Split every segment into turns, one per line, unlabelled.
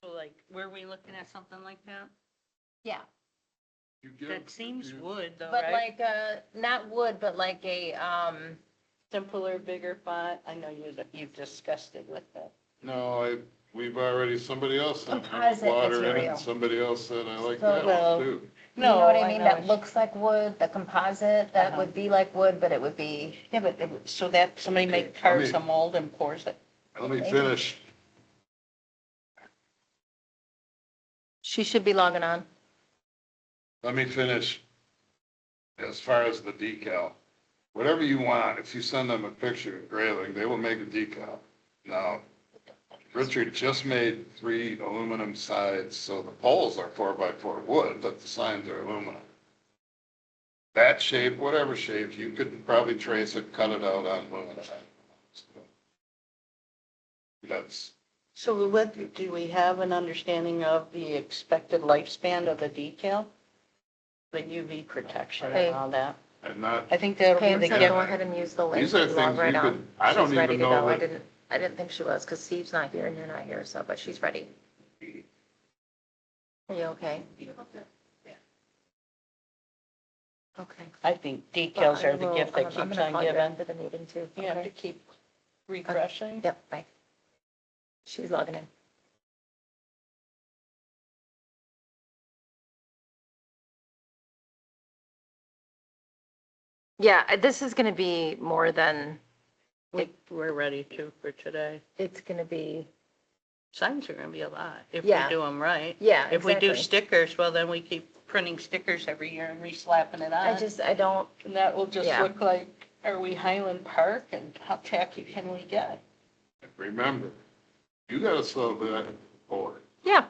So like, were we looking at something like that?
Yeah,
That seems wood though,
but
right?
like, not wood, but like a,
Simpler, bigger font. I know you've discussed it with that.
No, we've already, somebody else said
Composite
water in it,
material.
and somebody else said I like
So-
that
Well,
one too.
you know what I
No,
mean?
know
That
it's-
looks like wood, the composite, that
Uh-huh.
would be like wood, but it would be,
Yeah, but so that somebody make
I
carves
mean-
a mold and pours it.
Let me
Maybe.
finish.
she should be logging on.
Let me finish. As far as the decal, whatever you want, if you send them a picture of Grayling, they will make a decal. Now, Richard just made 3 aluminum sides, so the poles are 4x4 wood, but the signs are aluminum. That shape, whatever shape, you could probably trace it, cut it out on aluminum. That's,
So what, do we have an understanding of the expected lifespan of the decal? The UV protection
Hey.
and all that?
I'm not,
I think that'll be
Pam
the
said
gift.
go ahead and use the link
these are
and log
things
right
you
on.
could, I don't
She's ready
even
to
know
go.
that.
I didn't think she was, because Steve's not here and you're not here, so, but she's ready. Are you okay? Okay.
I think decals are the
Well,
gift that
I'm
keeps
gonna
on
call you
giving.
after the meeting too.
You have to
Okay.
keep refreshing.
Yep, bye. She's logging in. Yeah, this is gonna be more than,
We're ready to for today.
it's gonna be,
Signs are gonna be a lot if we
Yeah.
do them right.
yeah,
If we do
exactly.
stickers, well, then we keep printing stickers every year and re-slapping it on.
I don't,
And that will just
Yeah.
look like, are we Highland Park and how tacky can we get?
Remember, you gotta sell that board.
yeah.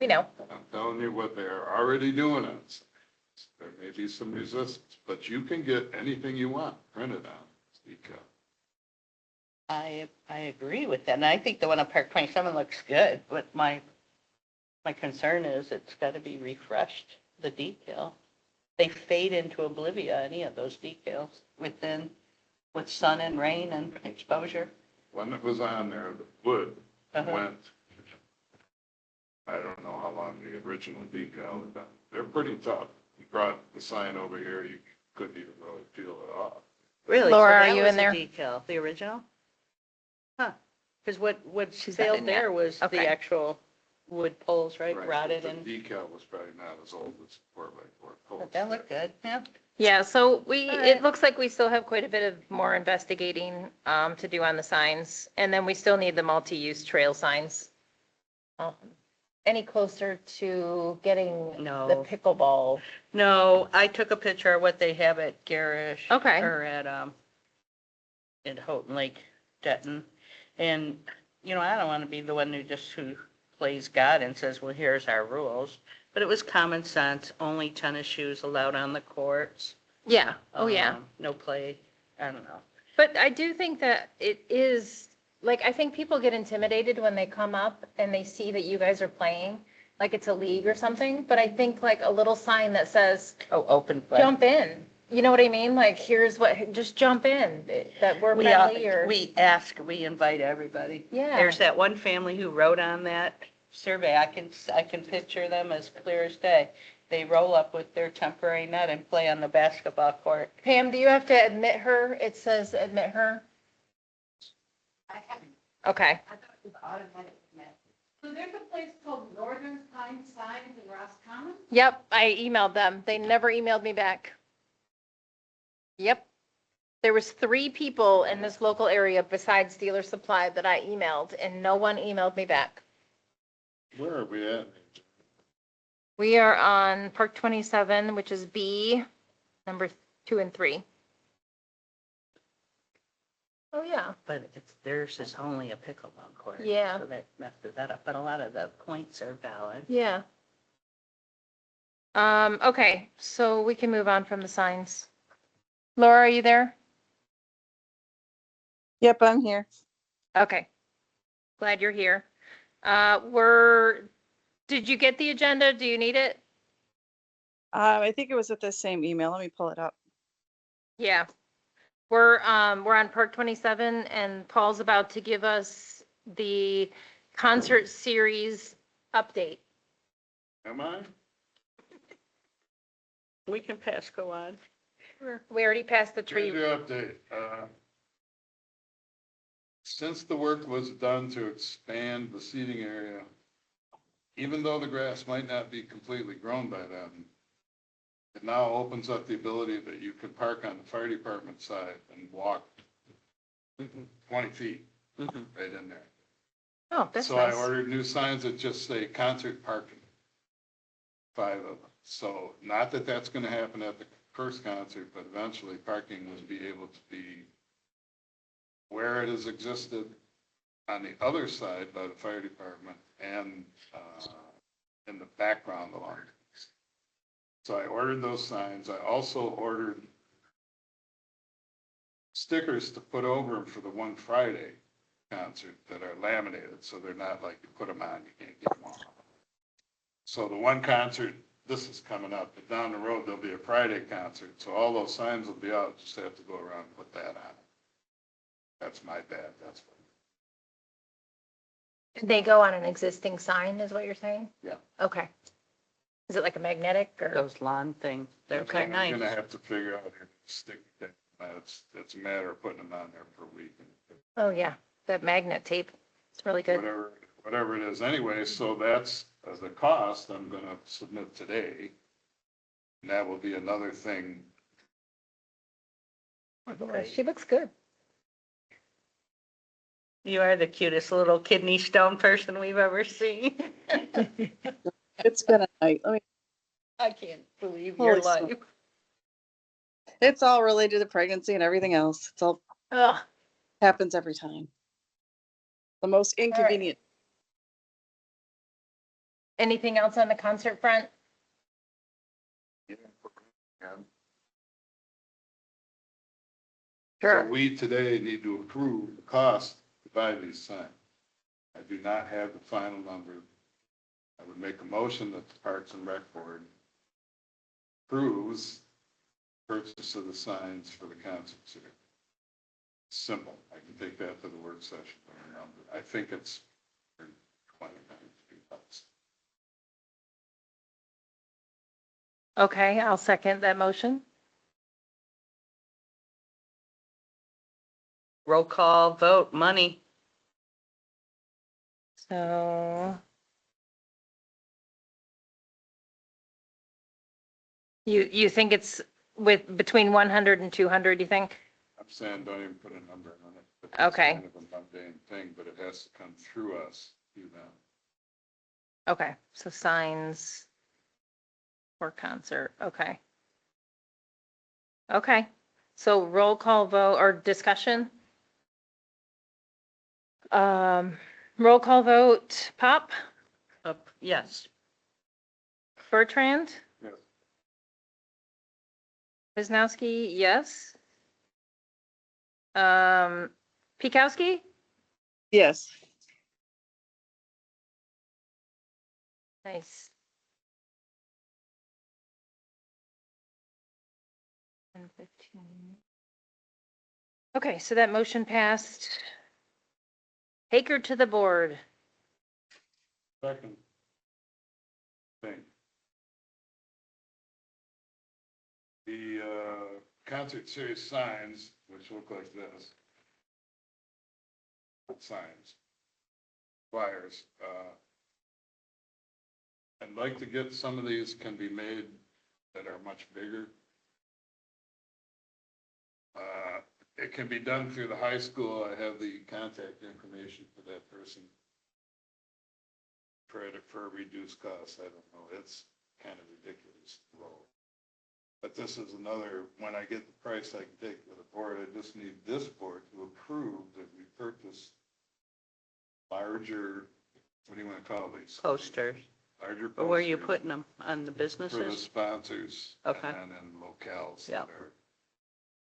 We know.
I'm telling you what they're already doing on signs. There may be some resistance, but you can get anything you want printed on decal.
I agree with that. And I think the one on Park 27 looks good, but my concern is it's got to be refreshed, the decal. They fade into oblivion, any of those decals with sun and rain and exposure.
One that was on there, the wood
Uh-huh.
went, I don't know how long the original decal was done. They're pretty tough. You brought the sign over here, you couldn't even really peel it off.
Really?
Laura,
So
are
that
you
was
in
a
there?
Decal, the original? Huh. Because what
She's not
failed
in yet.
there was
Okay.
the actual wood poles, right? Rotted
The
and,
decal was probably not as old as 4x4 poles.
but that looked good, yeah.
Yeah, so
All
it
right.
looks like we still have quite a bit of more investigating to do on the signs. And then we still need the multi-use trail signs. Any closer to getting the
No.
pickleball?
No, I took a picture of what they have at Garish.
Okay.
Or at, in Houghton Lake, Denton. And, I don't want to be the one who plays God and says, well, here's our rules. But it was common sense, only tennis shoes allowed on the courts.
Yeah, oh yeah.
No play, I don't know.
But I do think that it is, like, I think people get intimidated when they come up and they see that you guys are playing, like it's a league or something. But I think like a little sign that says,
Oh, open play.
jump in. You know what I mean? Like, here's what, just jump in, that we're friendly or.
We invite everybody.
Yeah.
There's that one family who wrote on that survey. I can picture them as clear as day. They roll up with their temporary net and play on the basketball court.
Pam, do you have to admit her? It says admit her.
I haven't,
Okay.
I thought it was automatic commit. So there's a place called Northern Pine Signs in Roscommon?
Yep, I emailed them. They never emailed me back. Yep. There was 3 people in this local area besides Dealer Supply that I emailed, and no one emailed me back.
Where are we at?
We are on Park 27, which is B, number 2 and 3. Oh, yeah.
But theirs is only a pickleball court.
Yeah.
So that messes that up. But a lot of the points are valid.
Yeah. Okay, so we can move on from the signs. Laura, are you there?
Yep, I'm here.
Okay. Glad you're here. Did you get the agenda? Do you need it?
I think it was with the same email. Let me pull it up.
Yeah. We're on Park 27 and Paul's about to give us the concert series update.
Am I?
We can pass go on.
We already passed the tree.
Here's your update. Since the work was done to expand the seating area, even though the grass might not be completely grown by then, it now opens up the ability that you can park on the fire department side and walk 20 feet
Mhm.
right in there.
Oh, that's
So I
nice.
ordered new signs that just say concert parking, 5 of them. So not that that's going to happen at the first concert, but eventually parking will be able to be where it has existed on the other side by the fire department and in the background along. So I ordered those signs. I also ordered stickers to put over them for the one Friday concert that are laminated, so they're not like you put them on, you can't get them off. So the one concert, this is coming up, but down the road, there'll be a Friday concert, so all those signs will be out, just have to go around and put that on. That's my bad, that's what.
They go on an existing sign, is what you're saying?
Yeah.
Okay. Is it like a magnetic or?
Those lawn things, they're
Okay.
quite
I'm gonna
nice.
have to figure out how to stick that, it's a matter of putting them on there for a week.
Oh, yeah, that magnet tape. It's really good.
Whatever it is anyway, so that's the cost I'm gonna submit today. And that will be another thing.
She looks good.
You are the cutest little kidney stone person we've ever seen.
It's been a night.
I can't believe
Holy
your
smokes.
life.
It's all related to pregnancy and everything else. It's all
Ugh.
happens every time. The most inconvenient.
Anything else on the concert front?
Yeah.
Sure.
So we today need to approve the cost to buy these signs. I do not have the final number. I would make a motion that the Parks and Rec Board approves purchase of the signs for the concert series. Simple. I can take that to the work session. I think it's 20 bucks.
Okay, I'll second that motion.
Roll call, vote, money.
So. You think it's between 100 and 200, you think?
I'm saying don't even put a number on it. But
Okay.
It's kind of a mundane thing, but it has to come through us, through them.
Okay, so signs for concert, okay. Okay, so roll call vote or discussion? Roll call vote, Pop,
Up, yes.
Bertrand,
Yes.
Wisnowski, yes. Pikowski?
Yes.
Nice. 10:15. Okay, so that motion passed. Take her to the board.
Second thing. The concert series signs, which look like this. Signs. Flyers. I'd like to get some of these can be made that are much bigger. It can be done through the high school. I have the contact information for that person. For a reduced cost, I don't know, it's kind of ridiculous low. But this is another, when I get the price I can take to the board, I just need this board to approve that we purchase larger, what do you want to call these?
Posters.
Larger
Or where are you
posters
putting them? On the
for the
businesses?
sponsors.
Okay.
And then locales
Yeah.
that are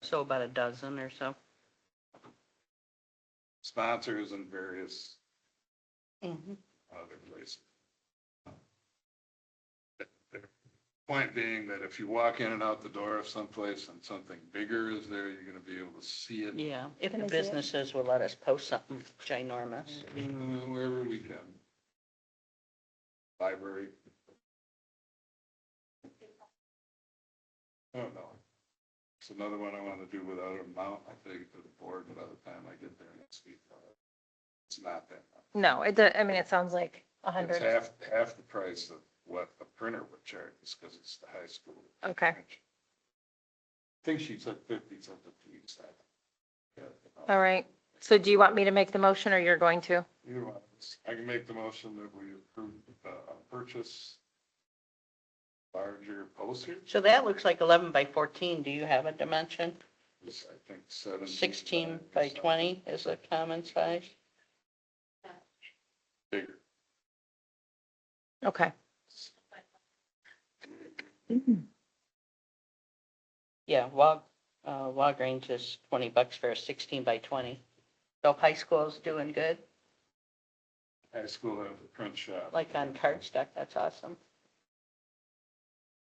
So about a dozen or so.
sponsors in various
Mm-hmm.
other places. Point being that if you walk in and out the door of someplace and something bigger is there, you're gonna be able to see it
Yeah, if
Can
the
I see it?
businesses will let us post something ginormous.
wherever we can. Library. I don't know. It's another one I want to do without a mount. I take it to the board by the time I get there next week. It's not that much.
No, I mean, it sounds like
It's
100.
half the price of what a printer would charge, just because it's the high school.
Okay.
I think she said 50 something piece.
All right. So do you want me to make the motion or you're going to?
Either one of us. I can make the motion that we approve, purchase larger posters.
So that looks like 11 by 14. Do you have a dimension?
It's, I think
16 by 20 is a common size.
Bigger.
Okay.
Yeah, Walgreens is $20 for a 16 by 20. So high school's doing good,
High school has a print shop.
like on cardstock. That's awesome.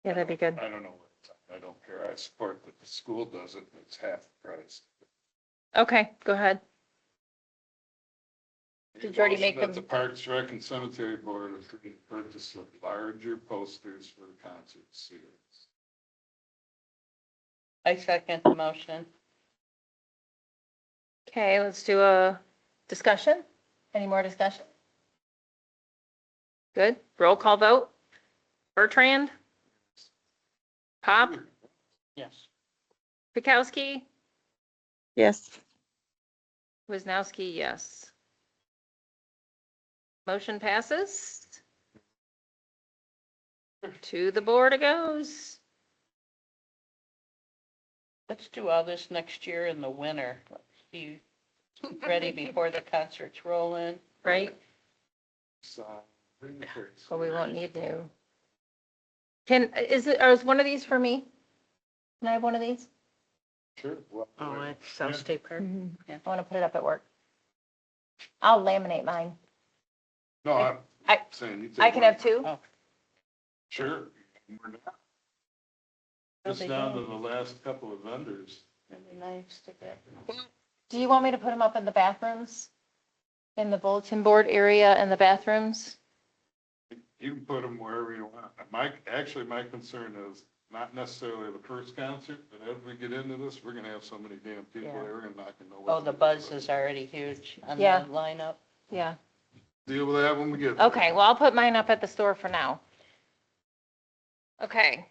Yeah, that'd be good.
I don't know what it's, I don't care. I support that the school does it. It's half the price.
Okay, go ahead. Did you already
Motion
make
that
them?
The Parks Rec and Cemetery Board approve the purchase of larger posters for the concert series.
I second the motion.
Okay, let's do a discussion. Any more discussion? Good. Roll call vote. Bertrand? Pop?
Yes.
Pikowski?
Yes.
Wisnowski, yes. Motion passes. To the board it goes.
Let's do all this next year in the winter. Let's be ready before the concerts roll in.
Right?
So,
So we won't need new. Is one of these for me? Can I have one of these?
Sure. Well,
Oh, at South State Park?
I want to put it up at work. I'll laminate mine.
No, I'm
I-
saying you take.
I can
one.
have two?
Oh.
Sure. We're not.
Oh,
Just
they
down
do.
to the last couple of vendors.
Really nice to get.
Do you want me to put them up in the bathrooms? In the bulletin board area in the bathrooms?
You can put them wherever you want. My concern is not necessarily the first concert, but as we get into this, we're gonna have so many damn people
Yeah.
there, we're not gonna know what.
Oh,
to
the
do.
buzz is already huge on the
Yeah.
lineup.
Yeah.
Deal with that when we get there.
Okay, well, I'll put mine up at the store for now. Okay,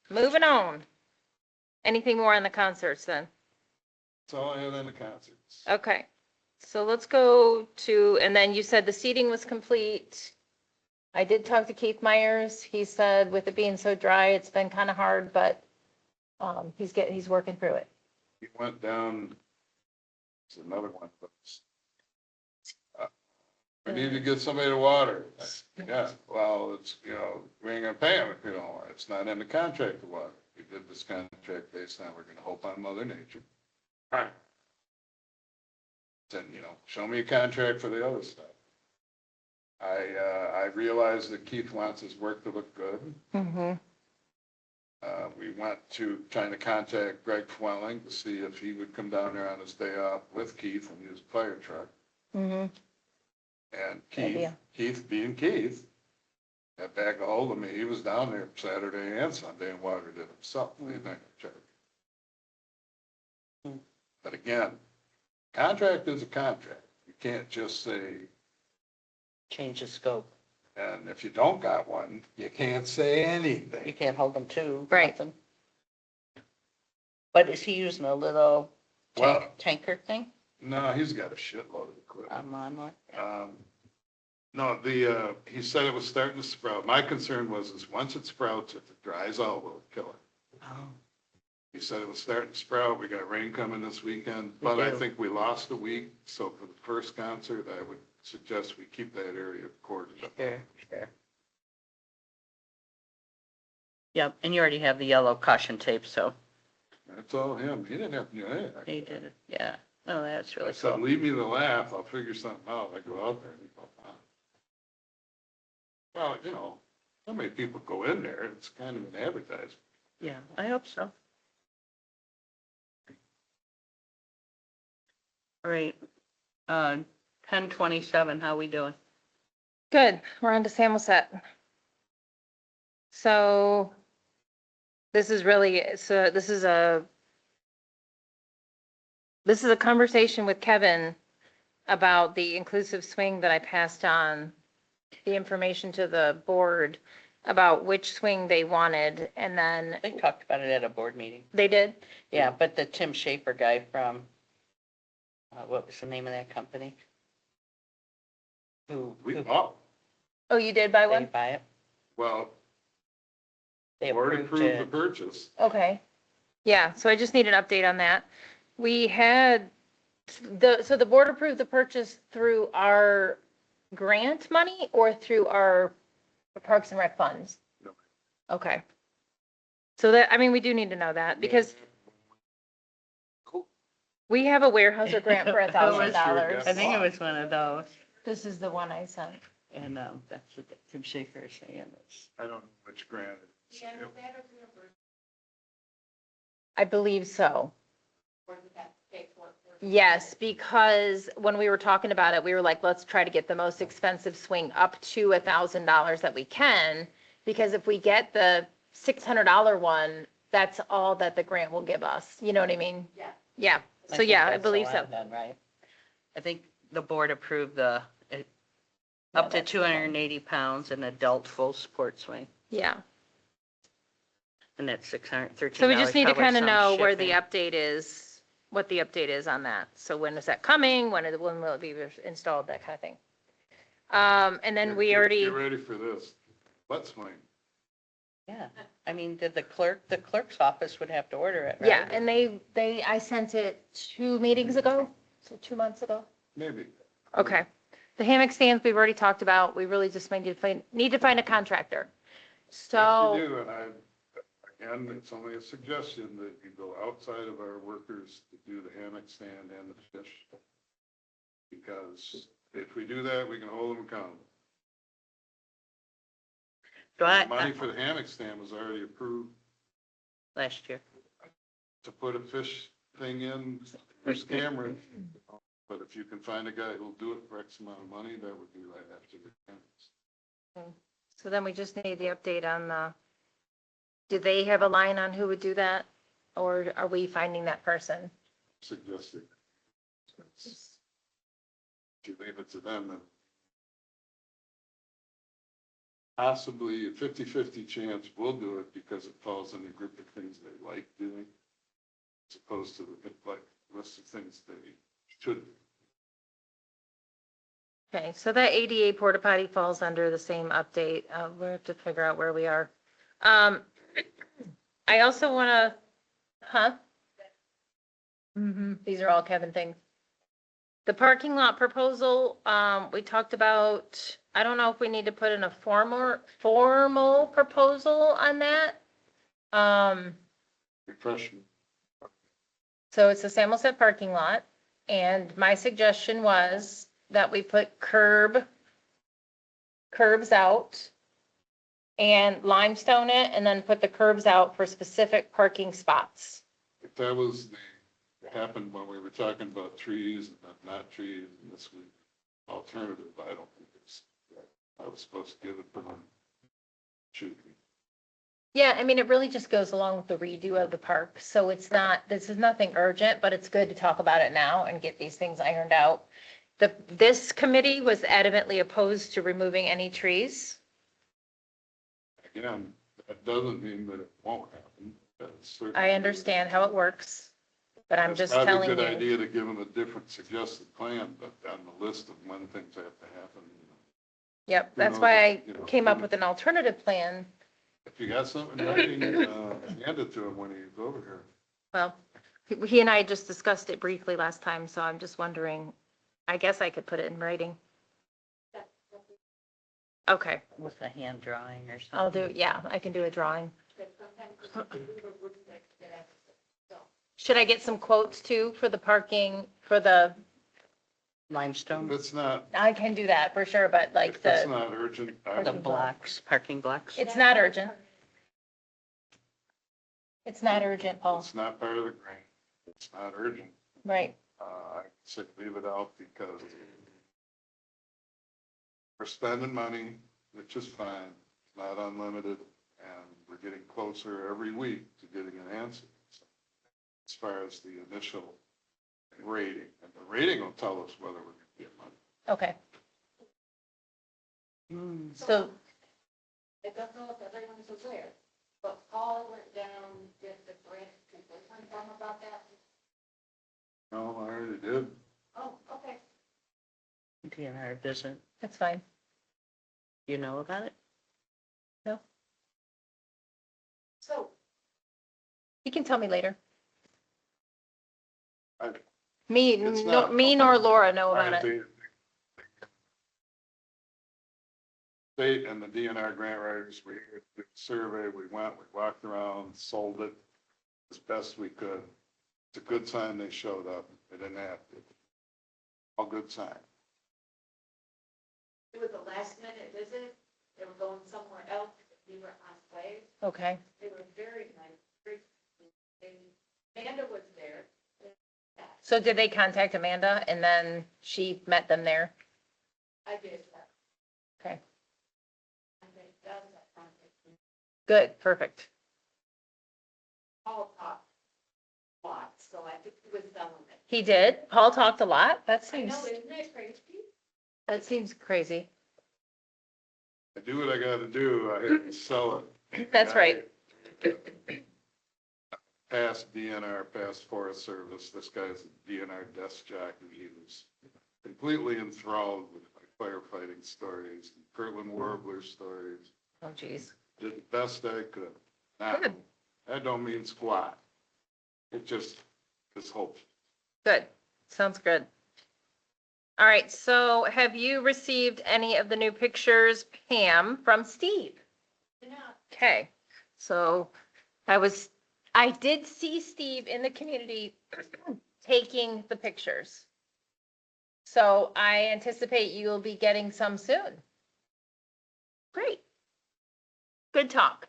moving on. Anything more on the concerts then?
That's all I had on the concerts.
Okay, so let's go to, and then you said the seating was complete. I did talk to Keith Myers. He said with it being so dry, it's been kind of hard, but he's working through it.
He went down, it's another one of those. We need to get somebody to water. Yeah, well, it's, we ain't gonna pay them if you don't water. It's not in the contract to water. We did this contract based on, we're gonna hope on Mother Nature. All right. Then, show me a contract for the other stuff. I realize that Keith wants his work to look good.
Mm-hmm.
We went to trying to contact Greg Fwelling to see if he would come down there on his day off with Keith and use a fire truck.
Mm-hmm.
And
idea.
Keith being Keith, got back a hold of me. He was down there Saturday and Sunday and watered it himself. They didn't charge. But again, contract is a contract. You can't just say,
Change the scope.
and if you don't got one, you can't say
You
anything.
can't hold them to.
Right.
nothing. But is he using a little
Well-
tanker thing?
No, he's got a shitload of equipment.
I'm on one.
No, he said it was starting to sprout. My concern is once it sprouts, if it dries out, will it kill it?
Oh,
He said it was starting to sprout. We got rain coming this weekend,
We
but I
do.
think we lost a week. So for the first concert, I would suggest we keep that area cordoned up.
sure. Yep, and you already have the yellow caution tape, so
That's all him. He didn't have to do anything.
he did it. Yeah. Oh, that's
I
really
said,
cool.
leave me the laugh. I'll figure something out. I go out there and he goes, "Ah." Well, How many people go in there? It's kind of an advertisement.
Yeah, I hope so. All right, 10:27, how we doing?
Good, we're on to Samoset. So this is really, so this is a conversation with Kevin about the inclusive swing that I passed on the information to the board about which swing they wanted, and then
They talked about it at a board meeting.
they did.
Yeah, but the Tim Schaefer guy from, what was the name of that company? Who
Oh,
Oh, you did buy
they
one?
buy it?
well,
They
already
approved
approved the
it.
purchase.
Okay. Yeah, so I just need an update on that. We had so the board approved the purchase through our grant money or through our Parks and Rec funds?
No.
Okay. So that, I mean, we do need to know that because
Cool.
we have a Weyerhaeuser grant for
It was-
$1,000.
I think it was one of those,
This is the one I sent.
and that's what Tim Schaefer is saying. It's-
I don't know which grant it is.
Yeah, is that a reimbursement
I believe so.
or does that pay for it?
Yes, because when we were talking about it, we were like, let's try to get the most expensive swing up to $1,000 that we can. Because if we get the $600 one, that's all that the grant will give us. You know what I mean?
Yeah.
Yeah. So
think
yeah, I
that's the
believe so.
one then, right? I think the board approved the,
Yeah,
up to
that's the one.
280 pounds, an adult full sport swing,
Yeah.
and that's $613.
So we just need to
covers
kind of
some
know where the
shipping.
update is, what the update is on that. So when is that coming? When will it be installed? That kind of thing. And then we already,
Get ready for this. Let's swing.
Yeah, I mean, did the clerk's office would have to order it, right?
yeah, and I sent it 2 meetings ago, so 2 months ago.
Maybe.
Okay. The hammock stands, we've already talked about. We really just need to find a contractor.
If
So,
you do, and again, it's only a suggestion that you go outside of our workers to do the hammock stand and the fish. Because if we do that, we can hold them accountable.
Do
The
I,
money for the hammock stand was already approved
last year.
to put a fish thing in, there's camera. But if you can find a guy who'll do it for X amount of money, that would be right after the hammocks.
so then we just need the update on do they have a line on who would do that? Or are we finding that person?
Suggested. If you leave it to them, then possibly a 50-50 chance we'll do it because it falls in the group of things they like doing, as opposed to the like list of things they should.
Okay, so that ADA porta potty falls under the same update. We have to figure out where we are. I also want to, These are all Kevin things. The parking lot proposal, we talked about, I don't know if we need to put in a formal proposal on that.
Refreshment.
So it's a Samoset parking lot, and my suggestion was that we put curbs out and limestone it, and then put the curbs out for specific parking spots.
If that was happened when we were talking about trees and not trees, and this was alternative, I don't think it's, I was supposed to give it to them. Should be.
Yeah, I mean, it really just goes along with the redo of the park, so it's not, this is nothing urgent, but it's good to talk about it now and get these things ironed out. This committee was adamantly opposed to removing any trees.
Again, that doesn't mean that it won't happen. That's certainly-
I understand how it works, but I'm
It's
just
probably
telling
a good
you.
idea to give them a different suggested plan, but on the list of when things have to happen.
Yep,
Who
that's
knows,
why
you know,
I came up with an alternative plan.
If you got something in writing, hand it to him when he's over here.
Well, he and I just discussed it briefly last time, so I'm just wondering, I guess I could put it in writing. Okay,
With a hand drawing or something.
I'll do, yeah, I can do a drawing. Should I get some quotes too for the parking, for the
limestone,
If it's not,
I can do that for sure, but like
if it's
the,
not urgent, I
the
would,
blocks, parking blocks.
it's not urgent. It's not urgent, Paul.
it's not part of the grant. It's not urgent.
Right.
I said leave it out because we're spending money, which is fine, it's not unlimited, and we're getting closer every week to getting an answer. So, as far as the initial rating, and the rating will tell us whether we're going to get money.
Okay.
Hmm.
So,
I don't know if everyone's aware, but Paul went down, did the grant, can we find out about that?
No, I already did.
Oh, okay.
DNR doesn't,
that's fine.
you know about it?
So,
You can tell me later.
I-
Me,
It's
no,
not-
me nor Laura know
I
about it.
think State and the DNR grant writers, we did a survey, we went, we walked around, sold it as best we could. It's a good sign they showed up, they didn't have to. All good sign.
it was a last minute visit, they were going somewhere else, we were on way,
Okay.
they were very nice, very, Amanda was there.
So did they contact Amanda and then she met them there?
I did that.
Okay.
And they does that contact.
Good, perfect.
Paul talked a lot, so I think he was selling it.
He did? Paul talked a lot? That
I
seems,
know, isn't that crazy?
that seems crazy.
I do what I gotta do, I have to sell it.
That's right.
Past DNR, past Forest Service, this guy's a DNR desk jockey, he was completely enthralled with my firefighting stories, Kirtland Warbler stories,
Oh, geez.
did the best I could. Now,
Good.
that don't mean squat. It just is hope.
Good. Sounds good. All right, so have you received any of the new pictures, Pam, from Steve?
You know,
Okay, so I did see Steve in the community taking the pictures. So I anticipate you'll be getting some soon. Great. Good talk.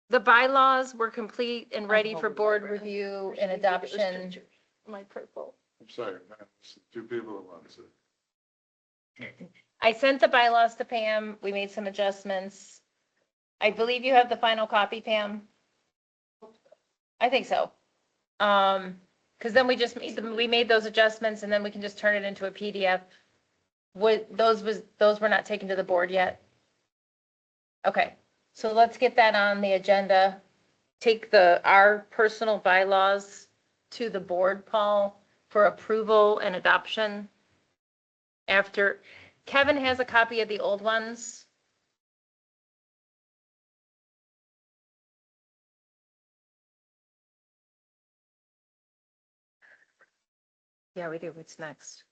The bylaws were complete and ready for board review and adoption.
My purple.
I'm sorry, man, it's two people at once.
I sent the bylaws to Pam. We made some adjustments. I believe you have the final copy, Pam. I think so. Because then we made those adjustments and then we can just turn it into a PDF. Those were not taken to the board yet? Okay, so let's get that on the agenda. Take our personal bylaws to the board, Paul, for approval and adoption. After, Kevin has a copy of the old ones. Yeah, we do. What's next?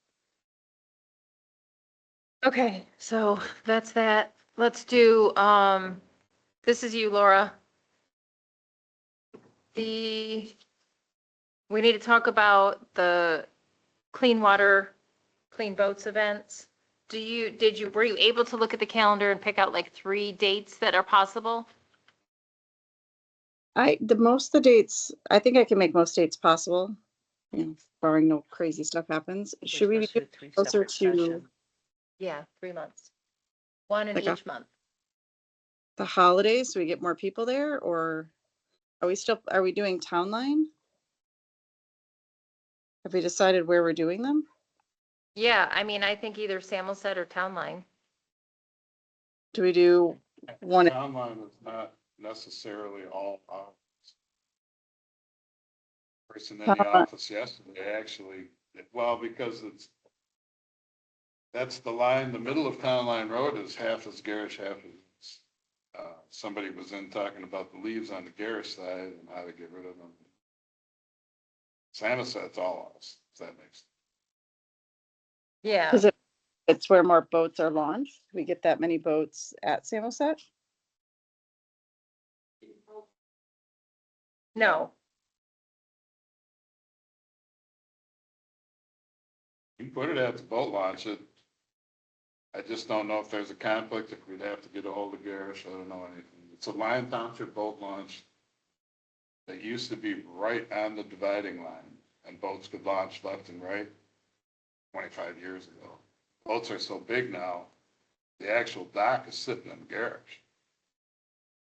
Okay, so that's that. Let's do, this is you, Laura. We need to talk about the clean water, clean boats events. Were you able to look at the calendar and pick out like 3 dates that are possible?
Most of the dates, I think I can make most dates possible, barring no crazy stuff happens. Should we be closer to
Yeah, 3 months. One in
Like a-
each month.
the holidays so we get more people there, or are we doing town line? Have we decided where we're doing them?
Yeah, I mean, I think either Samoset or Town Line.
Do we do one?
Online is not necessarily all hours. Person in the office yesterday, actually, well, because that's the line, the middle of Town Line Road is half as garish, half as, somebody was in talking about the leaves on the garish side and how to get rid of them. Samoset's all us, if that makes sense.
Yeah,
Because it's where more boats are launched. We get that many boats at Samoset?
no.
You can put it at the boat launch. I just don't know if there's a conflict, if we'd have to get a hold of Garish. I don't know anything. It's a Lyon Township boat launch. That used to be right on the dividing line, and boats could launch left and right 25 years ago. Boats are so big now, the actual dock is sitting in the garage.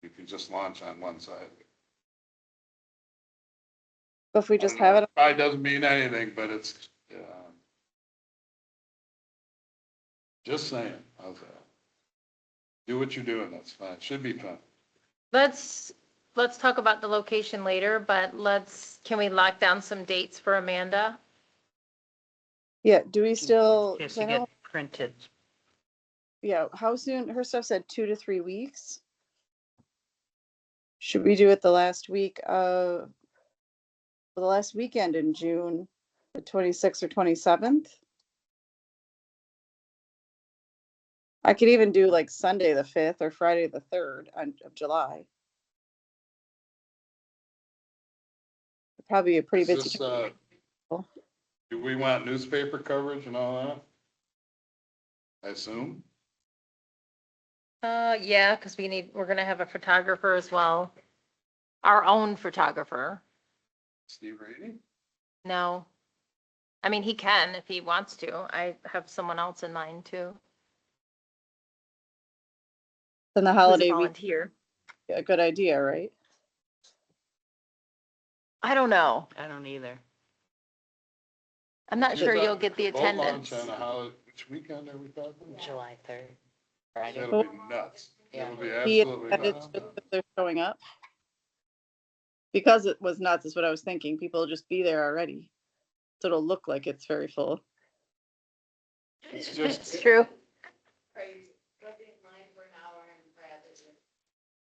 You can just launch on one side.
If we just have it,
Probably doesn't mean anything, but it's, just saying, how's that? Do what you're doing, that's fine, should be fun.
Let's talk about the location later, but can we lock down some dates for Amanda?
yeah, do we still,
Has
'cause I
to get
know,
printed.
yeah, how soon, her stuff said 2 to 3 weeks. Should we do it the last weekend in June, the 26th or 27th? I could even do like Sunday the 5th or Friday the 3rd of July. Probably a pretty
Is
busy.
this, do we want newspaper coverage and all that? I assume?
Yeah, because we're gonna have a photographer as well. Our own photographer.
Steve Rainey?
No. I mean, he can if he wants to. I have someone else in mind too.
Then the
Who's a
holiday week,
volunteer.
a good idea, right?
I don't know.
I don't either.
I'm not sure you'll get the
Boat launch
attendance.
on a holiday, which weekend are we talking?
July 3rd, Friday.
That'll be nuts.
Yeah.
It'll be
The
absolutely
attendance
nuts.
just that they're showing up. Because it was nuts is what I was thinking. People will just be there already. So it'll look like it's very full.
It's
It's
just,
true.
Crazy. Go be in line for an hour and grab it.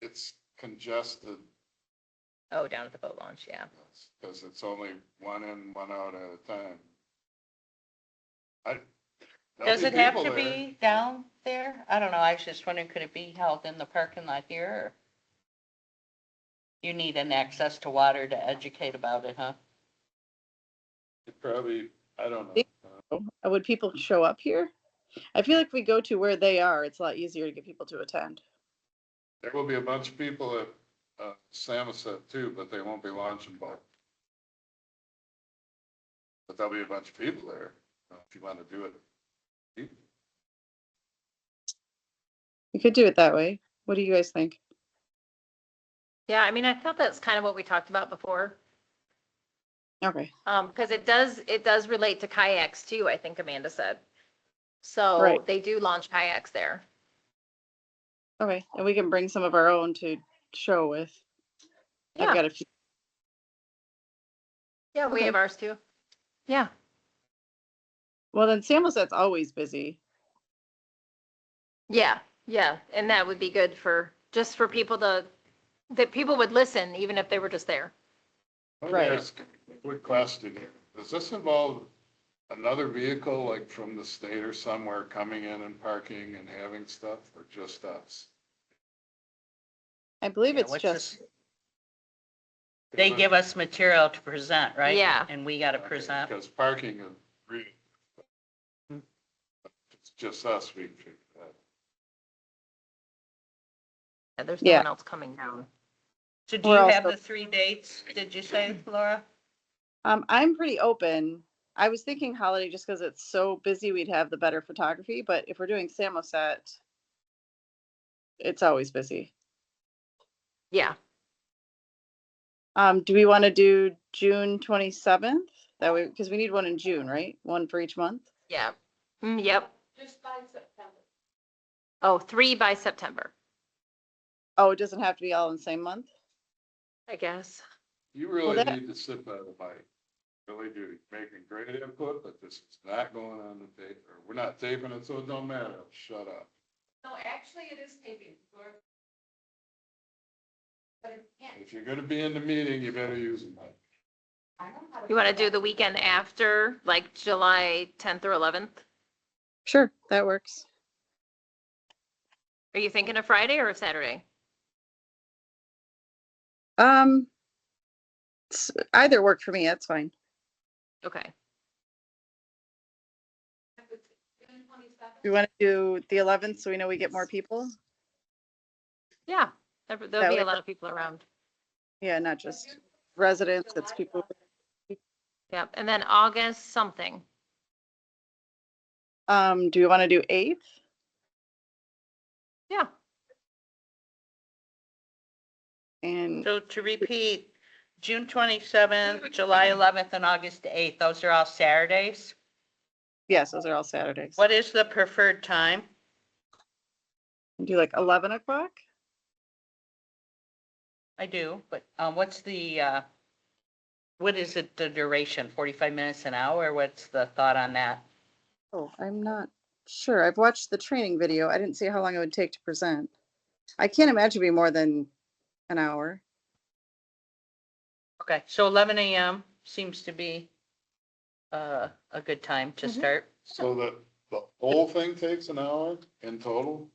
it's congested
Oh, down at the boat launch, yeah.
because it's only one in, one out at a time. There'll
Does it have
people
to
there.
be down there? I don't know. I was just wondering, could it be held in the parking lot here? Or you need an access to water to educate about it, huh?
It probably, I don't know.
Would people show up here? I feel like if we go to where they are, it's a lot easier to get people to attend.
There will be a bunch of people at Samoset too, but they won't be launching boat. But there'll be a bunch of people there, if you want to do it.
We could do it that way. What do you guys think?
Yeah, I mean, I thought that's kind of what we talked about before.
Okay,
Because it does relate to kayaks too, I think Amanda said. So
Right.
they do launch kayaks there.
okay. And we can bring some of our own to show with. I've
Yeah,
got a few.
yeah, we
Okay.
have ours too. Yeah,
Well, then Samoset's always busy.
yeah, yeah. And that would be good just for people that people would listen even if they were just there.
Let me
Right.
ask a quick question here. Does this involve another vehicle, like from the state or somewhere, coming in and parking and having stuff, or just us?
I believe
Yeah,
it's
what's
just,
this? They give us material to present, right?
Yeah.
And we got to present.
Because parking is really,
Hmm.
it's just us, we figure that.
Yeah, there's no
Yeah.
one else coming down.
So do
We're
you have
also-
the 3 dates, did you say, Laura?
I'm pretty open. I was thinking holiday just because it's so busy, we'd have the better photography, but if we're doing Samoset, it's always busy.
Yeah,
Do we want to do June 27th? That way, because we need one in June, right? One for each month?
yeah. Yep.
Just by September.
Oh, 3 by September,
Oh, it doesn't have to be all in the same month?
I guess.
You really
that-
need to sit by the mic. Really do. You're making great input, but this is not going on the tape, or we're not taping it, so it don't matter. Shut up.
No, actually, it is taping. But it can't.
If you're gonna be in the meeting, you better use the mic.
I don't know how to
You want to do
that.
the weekend after, like July 10th or 11th?
Sure, that works.
Are you thinking of Friday or a Saturday?
Either work for me, that's fine.
Okay.
We want to do the 11th so we know we get more people?
Yeah, there'll
That
be
way-
a lot of people around.
Yeah, not just residents, it's people.
Yep, and then August something.
Do you want to do 8th?
Yeah,
And
So to repeat, June 27th, July 11th, and August 8th, those are all Saturdays.
yes, those are all Saturdays.
What is the preferred time?
Do like 11 o'clock?
I do, but what's what is it, the duration, 45 minutes, an hour? What's the thought on that?
Oh, I'm not sure. I've watched the training video. I didn't see how long it would take to present. I can't imagine it'd be more than an hour.
Okay, so 11 a.m. seems to be a good time to
Mhm.
start.
So the whole thing takes an hour in total?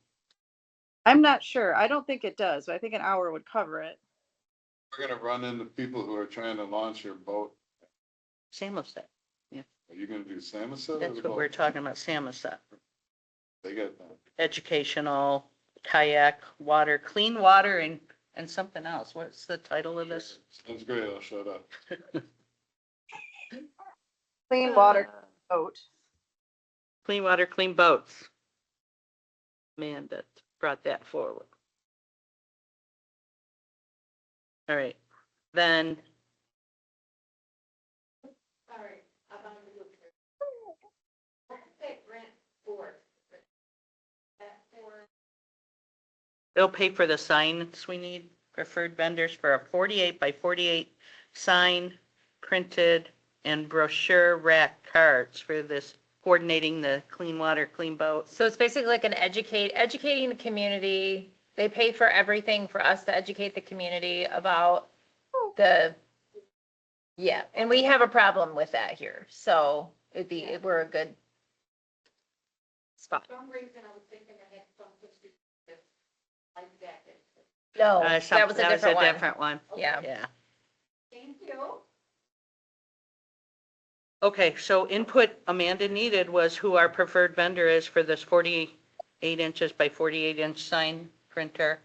I'm not sure. I don't think it does, but I think an hour would cover it.
We're gonna run into people who are trying to launch your boat.
Samoset,
Are you gonna do Samoset or
that's
the
what we're
boat?
talking about, Samoset.
They got that.
Educational, kayak, water, clean water, and something else. What's the title of this?
Sounds great, I'll shut up.
Clean water boat.
Clean water, clean boats. Man, that brought that forward. All right, then,
Sorry, I'm on the loop here. What's that grant for? That for,
they'll pay for the signs we need, preferred vendors for a 48 by 48 sign, printed, and brochure rack cards for this coordinating the clean water, clean boats.
so it's basically like educating the community. They pay for everything for us to educate the community about yeah, and we have a problem with that here, so we're a good spot.
for some reason, I was thinking I had something to do with like that.
No, that was a different one.
different one.
Yeah.
Yeah.
Thank you.
Okay, so input Amanda needed was who our preferred vendor is for this 48 inches by 48 inch sign printer.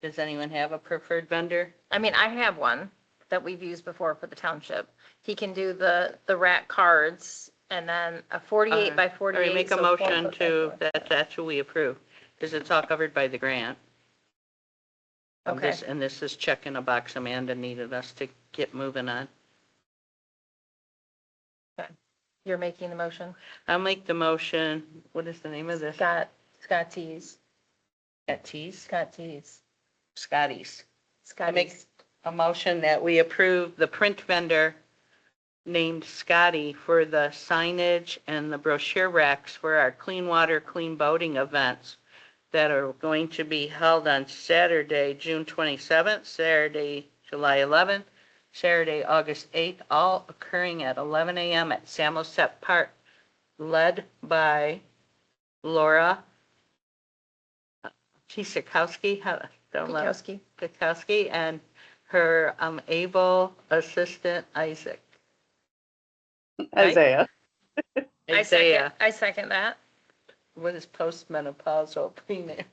Does anyone have a preferred vendor?
I mean, I have one that we've used before for the township. He can do the rack cards and then a 48 by
All
48.
right, make a
so
motion
4 foot
to,
by 4.
that's who we approve, because it's all covered by the grant.
Okay.
And this is checking a box Amanda needed us to get moving on.
You're making the motion.
I'll make the motion, what is the name of this?
Scott Tees.
At T's?
Scott Tees.
Scotty's. I
Scott
make
Tees.
a motion that we approve the print vendor named Scotty for the signage and the brochure racks for our clean water, clean boating events that are going to be held on Saturday, June 27th, Saturday, July 11th, Saturday, August 8th, all occurring at 11 a.m. at Samoset Park, led by Laura Chisikowski,
Pikowski.
Pikowski, and her able assistant Isaac. Right?
Isaiah.
Isaiah.
I second that.
What is postmenopausal prenatal?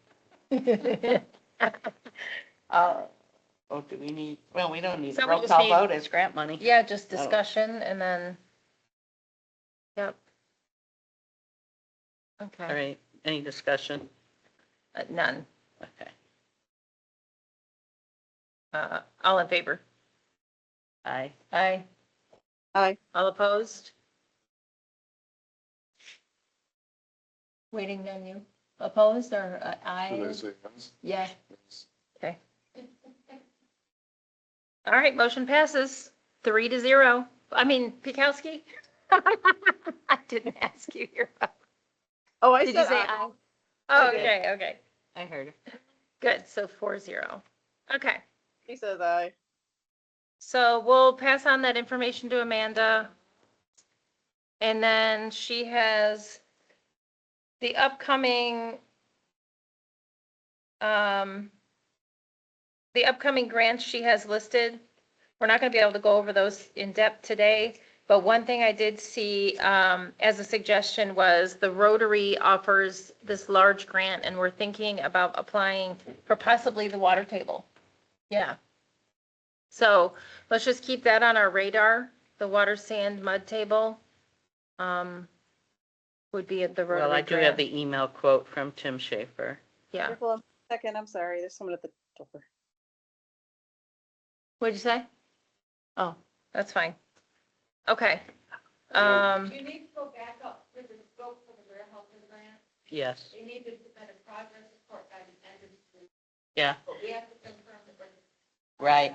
Oh, do we need, well, we don't need
So
a
we
roll
just
call
need-
vote as grant money.
Yeah, just discussion and then, yep.
All
Okay,
right, any discussion?
none.
Okay.
All in favor?
Aye.
Aye.
Aye.
All opposed? Waiting on you. Opposed or
Should I
aye?
say yes?
Yeah.
Yes.
Okay. All right, motion passes 3-0. I mean, Pikowski? I didn't ask you your vote.
Oh, I
Did you
said
say
aye.
aye? Oh,
I did.
okay, okay.
I heard her.
Good, so 4-0. Okay,
He says aye.
so we'll pass on that information to Amanda. And then she has the upcoming grants she has listed. We're not going to be able to go over those in depth today. But one thing I did see as a suggestion was the Rotary offers this large grant, and we're thinking about applying for possibly the water table. Yeah. So let's just keep that on our radar. The water, sand, mud table would be at the Rotary
Well, I do have
grant.
the email quote from Tim Schaefer.
Yeah.
Careful, a second, I'm sorry, there's someone at the door.
What'd you say? Oh, that's fine. Okay.
Do you need to go back up with the scope for the warehouse grant?
Yes,
They need to submit a progress report by the end of the week,
yeah,
but we have to confirm that we're.
right.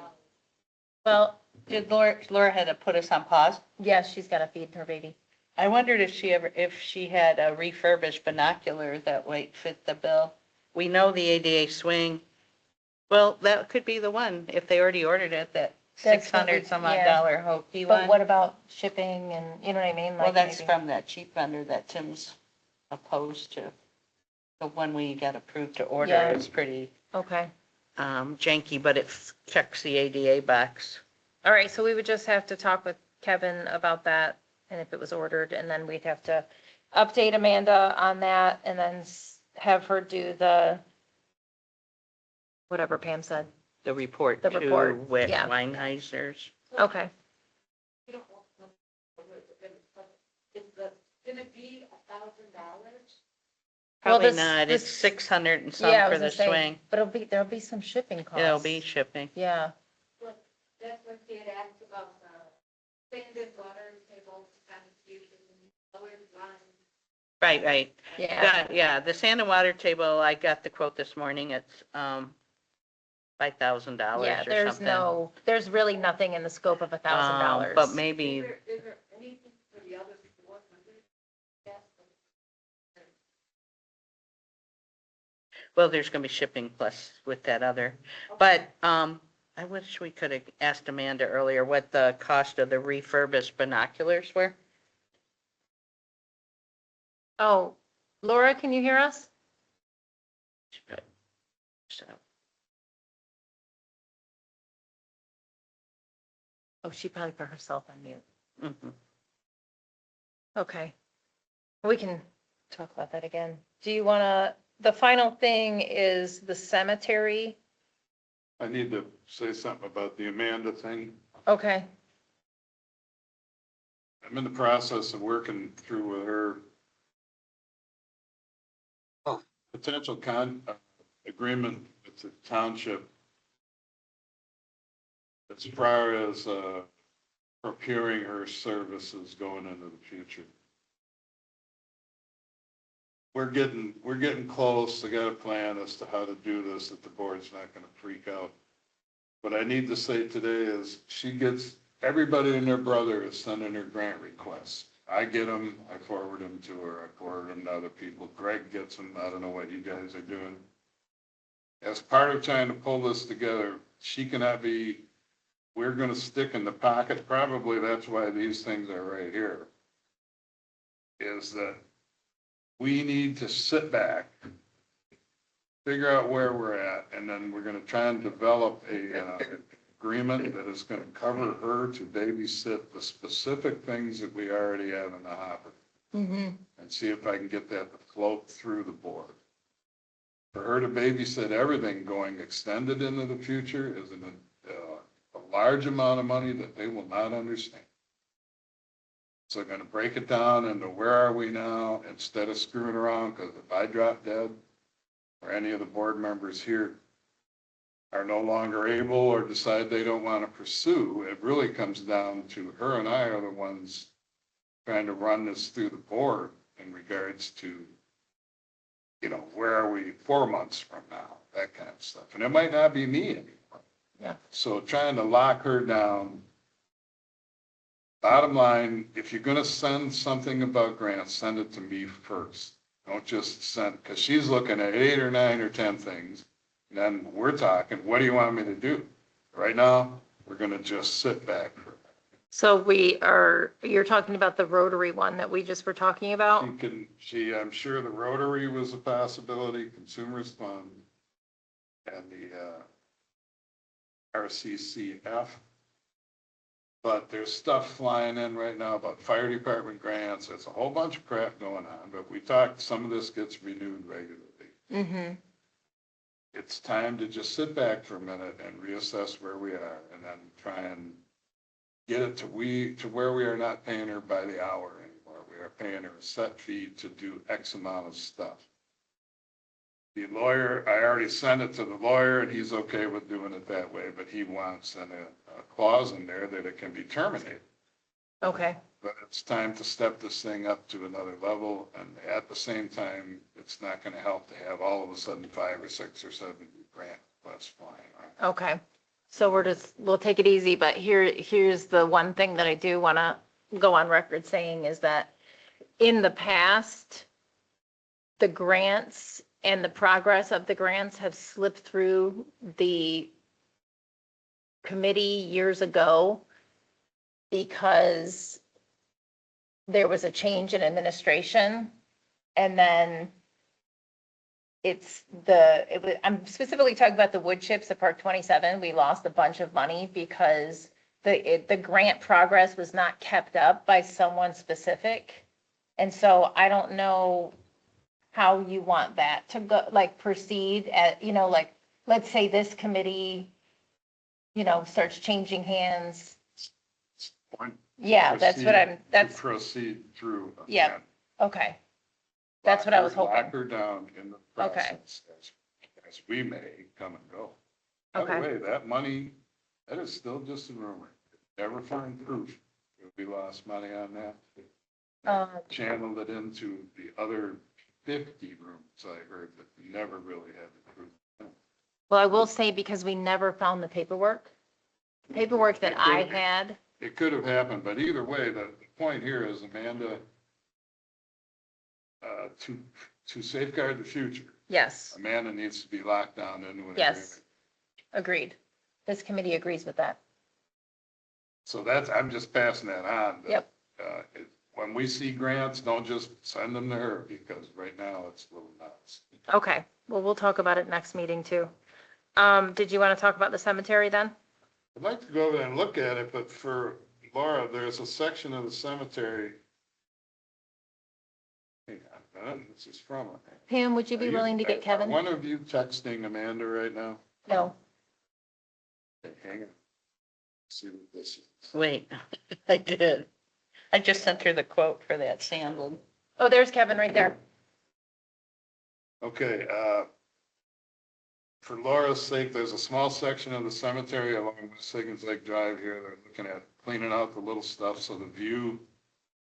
Well, did Laura had to put us on pause?
Yes, she's got to feed her baby.
I wondered if she had a refurbished binocular that might fit the bill. We know the ADA swing. Well, that could be the one, if they already ordered it, that
That's what we-
$600 some odd
yeah.
dollar hokey
But
one.
what about shipping and, you know what I mean?
Well,
Like
that's
maybe-
from that cheap vendor that Tim's opposed to. The one we got approved to order
Yeah.
is pretty
Okay.
janky, but it checks the ADA box.
All right, so we would just have to talk with Kevin about that and if it was ordered, and then we'd have to update Amanda on that and then have her do the, whatever Pam said.
The report
The
to
report, yeah.
Weinheiser's.
Okay.
You don't want to know where it's gonna be $1,000?
Well,
Probably
this-
not. It's
this-
600 and some
Yeah, I
for
was
the
gonna say,
swing.
but there'll be some shipping costs.
It'll be shipping.
Yeah.
That's what they had asked about, sanded water tables, kind of fusion, lower line.
Right, right.
Yeah.
Yeah, the sand and water table, I got the quote this morning. It's $5,000
Yeah,
or something.
there's really nothing in the scope of $1,000.
But maybe,
Is there anything for the other 400? Yes.
well, there's going to be shipping plus with that other. But I wish we could have asked Amanda earlier what the cost of the refurbished binoculars were.
Oh, Laura, can you hear us?
So,
Oh, she probably put herself on mute.
mhm.
Okay. We can talk about that again. Do you want to, the final thing is the cemetery.
I need to say something about the Amanda thing.
Okay.
I'm in the process of working through with her potential agreement with the township as far as procuring her services going into the future. We're getting close. I got a plan as to how to do this, that the board's not going to freak out. What I need to say today is everybody and their brother is sending her grant requests. I get them, I forward them to her, I forward them to other people. Greg gets them. I don't know what you guys are doing. As part of trying to pull this together, we're going to stick in the pocket. Probably that's why these things are right here. Is that we need to sit back, figure out where we're at, and then we're going to try and develop a agreement that is going to cover her to babysit the specific things that we already have in the hopper,
Mm-hmm.
and see if I can get that to float through the board. For her to babysit everything going extended into the future is a large amount of money that they will not understand. So I'm going to break it down into where are we now instead of screwing around, because if I drop dead or any of the board members here are no longer able or decide they don't want to pursue, it really comes down to her and I are the ones trying to run this through the board in regards to, where are we 4 months from now, that kind of stuff. And it might not be me anymore.
Yeah.
So trying to lock her down. Bottom line, if you're going to send something about grants, send it to me first. Don't just send, because she's looking at 8 or 9 or 10 things. And then we're talking, what do you want me to do? Right now, we're going to just sit back for
So you're talking about the Rotary one that we just were talking about?
I'm sure the Rotary was a possibility, Consumers Fund, and the RCCF. But there's stuff flying in right now about fire department grants. There's a whole bunch of crap going on, but we talked, some of this gets renewed regularly.
Mm-hmm.
It's time to just sit back for a minute and reassess where we are and then try and get it to where we are not paying her by the hour anymore. We are paying her a set fee to do X amount of stuff. The lawyer, I already sent it to the lawyer and he's okay with doing it that way, but he wants a clause in there that it can be terminated.
Okay.
But it's time to step this thing up to another level, and at the same time, it's not gonna help to have all of a sudden 5 or 6 or 7 grant requests flying around.
Okay. So we'll take it easy, but here's the one thing that I do want to go on record saying is that in the past, the grants and the progress of the grants have slipped through the committee years ago because there was a change in administration, and then I'm specifically talking about the wood chips at Park 27. We lost a bunch of money because the grant progress was not kept up by someone specific. And so I don't know how you want that to go, like proceed at, like, let's say this committee, starts changing hands.
Point
Yeah, that's what
to proceed through.
Yeah.
again.
Okay. That's what I was hoping.
Lock her down in the
Okay.
process as we may come and go. By the
Okay.
way, that money, that is still just a rumor. Never find proof that we lost money on that. Channeled it into the other 50 rooms I heard that never really had the proof.
Well, I will say because we never found the paperwork that I had.
It could have happened, but either way, the point here is, Amanda, to safeguard the future,
Yes,
Amanda needs to be locked down into an
yes,
agreement.
agreed. This committee agrees with that.
So I'm just passing that on. that,
Yep.
When we see grants, don't just send them to her, because right now it's a little nuts.
Okay, well, we'll talk about it next meeting too. Did you want to talk about the cemetery then?
I'd like to go over there and look at it, but for Laura, there's a section of the cemetery. Hang on a minute, this is from her.
Pam, would you be willing to get Kevin?
One of you texting Amanda right now?
No.
Okay, hang on. See what this is.
Wait, I did. I just sent her the quote for that Sandlin.
Oh, there's Kevin right there.
Okay, for Laura's sake, there's a small section of the cemetery along West Higgins Lake Drive here. They're looking at cleaning out the little stuff so the view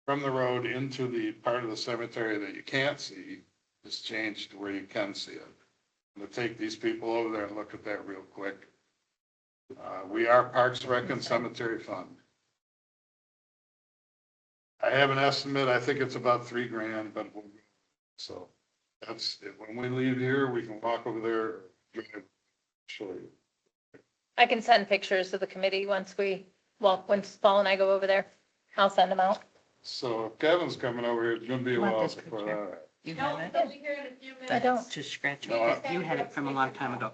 from the road into the part of the cemetery that you can't see is changed to where you can see it. I'm gonna take these people over there and look at that real quick. We are Parks Rec and Cemetery Fund. I have an estimate, I think it's about $3,000, but so that's, when we leave here, we can walk over there, show you.
I can send pictures to the committee once Paul and I go over there. I'll send them out.
So if Kevin's coming over here, it's gonna be a
Want
while
this
before
picture?
that.
You
No,
have it?
they'll be here in a few minutes.
I don't.
Just scratch
No,
it. You had it from a long time ago.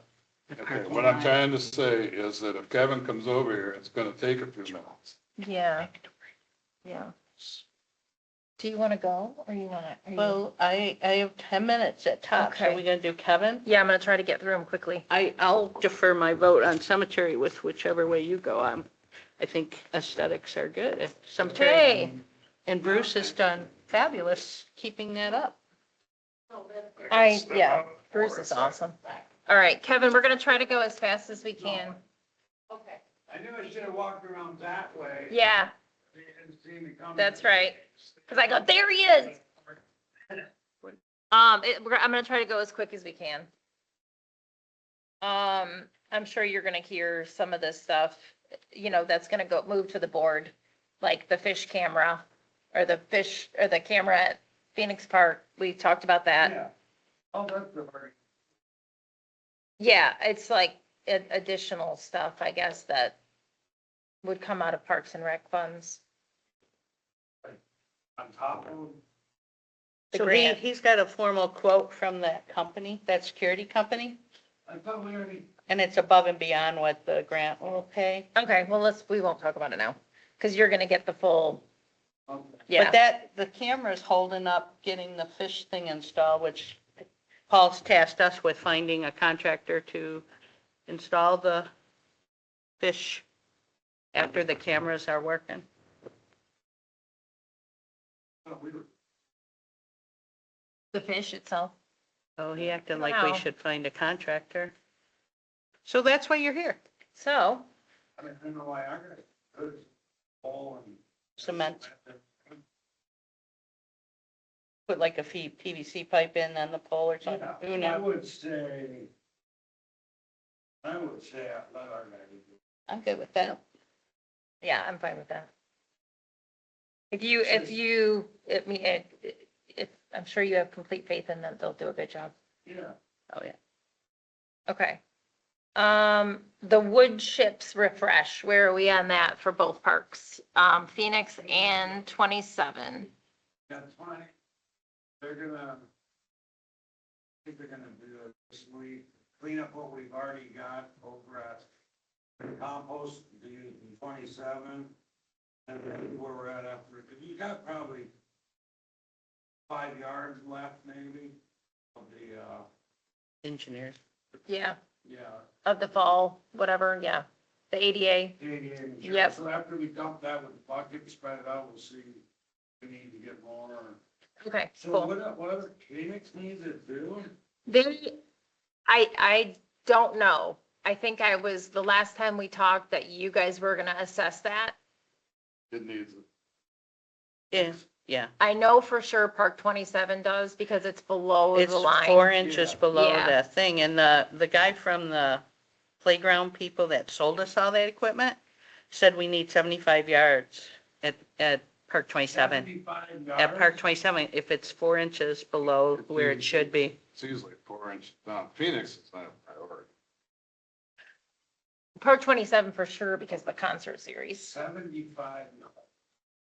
The
Okay,
parking
what I'm
lot.
trying to say is that if Kevin comes over here, it's gonna take a few minutes.
Yeah, yeah. Do you want to go or you want to?
Well, I have 10 minutes at top. So
Okay.
are we going to do Kevin?
Yeah, I'm going to try to get through them quickly.
I'll defer my vote on cemetery with whichever way you go. I think aesthetics are good. If cemetery.
Okay.
And Bruce has done fabulous keeping that up.
Yeah, Bruce is awesome. All right, Kevin, we're going to try to go as fast as we can.
Okay.
I knew I should have walked around that way.
Yeah,
You didn't see me coming.
that's right. Because I go, there he is. I'm going to try to go as quick as we can. I'm sure you're going to hear some of this stuff, that's going to move to the board, like the fish camera or the camera at Phoenix Park. We talked about that.
Yeah. Oh, that's the very.
Yeah, it's like additional stuff, I guess, that would come out of Parks and Rec funds.
On top of.
The
So
grant.
he's got a formal quote from that company, that security company,
I thought we already.
and it's above and beyond what the grant will pay.
Okay, well, we won't talk about it now. because you're gonna get the full,
Okay.
yeah.
But that, the camera's holding up getting the fish thing installed, which Paul's tasked us with finding a contractor to install the fish after the cameras are working.
The fish itself.
Oh, he acted
I
like
don't
we
know.
should find a contractor. So that's why you're here.
So,
I don't know why I got it. Good. All and.
Cement. Put like a PVC pipe in on the pole or something. Who
I
knows?
would say, let our guy do it.
I'm good with that.
yeah, I'm fine with that. If I'm sure you have complete faith in them, they'll do a good job.
Yeah.
Oh, yeah.
Okay. The wood chips refresh, where are we on that for both parks? Phoenix and 27.
That's fine. They're gonna, I think they're gonna do it this week, clean up what we've already got over at the compost, do 27. And then where we're at after, because you got probably 5 yards left maybe of the,
Engineers.
Yeah,
yeah.
of the fall, whatever, yeah. The ADA. Yep.
So after we dump that with the bucket and spread it out, we'll see if we need to get more.
Okay,
So
cool.
what other Phoenix needs it doing?
I don't know. I think the last time we talked that you guys were gonna assess that.
It needs it.
Yeah, yeah.
I know for sure Park 27 does because it's below
It's
the line.
4 inches
Yeah.
below
Yeah.
the thing. And the guy from the playground people that sold us all that equipment said we need 75 yards at Park 27.
75
At Park
yards?
27, if it's 4 inches below where it should be.
It's usually 4 inch down. Phoenix is not a priority.
Park 27 for sure because of the concert series.
75.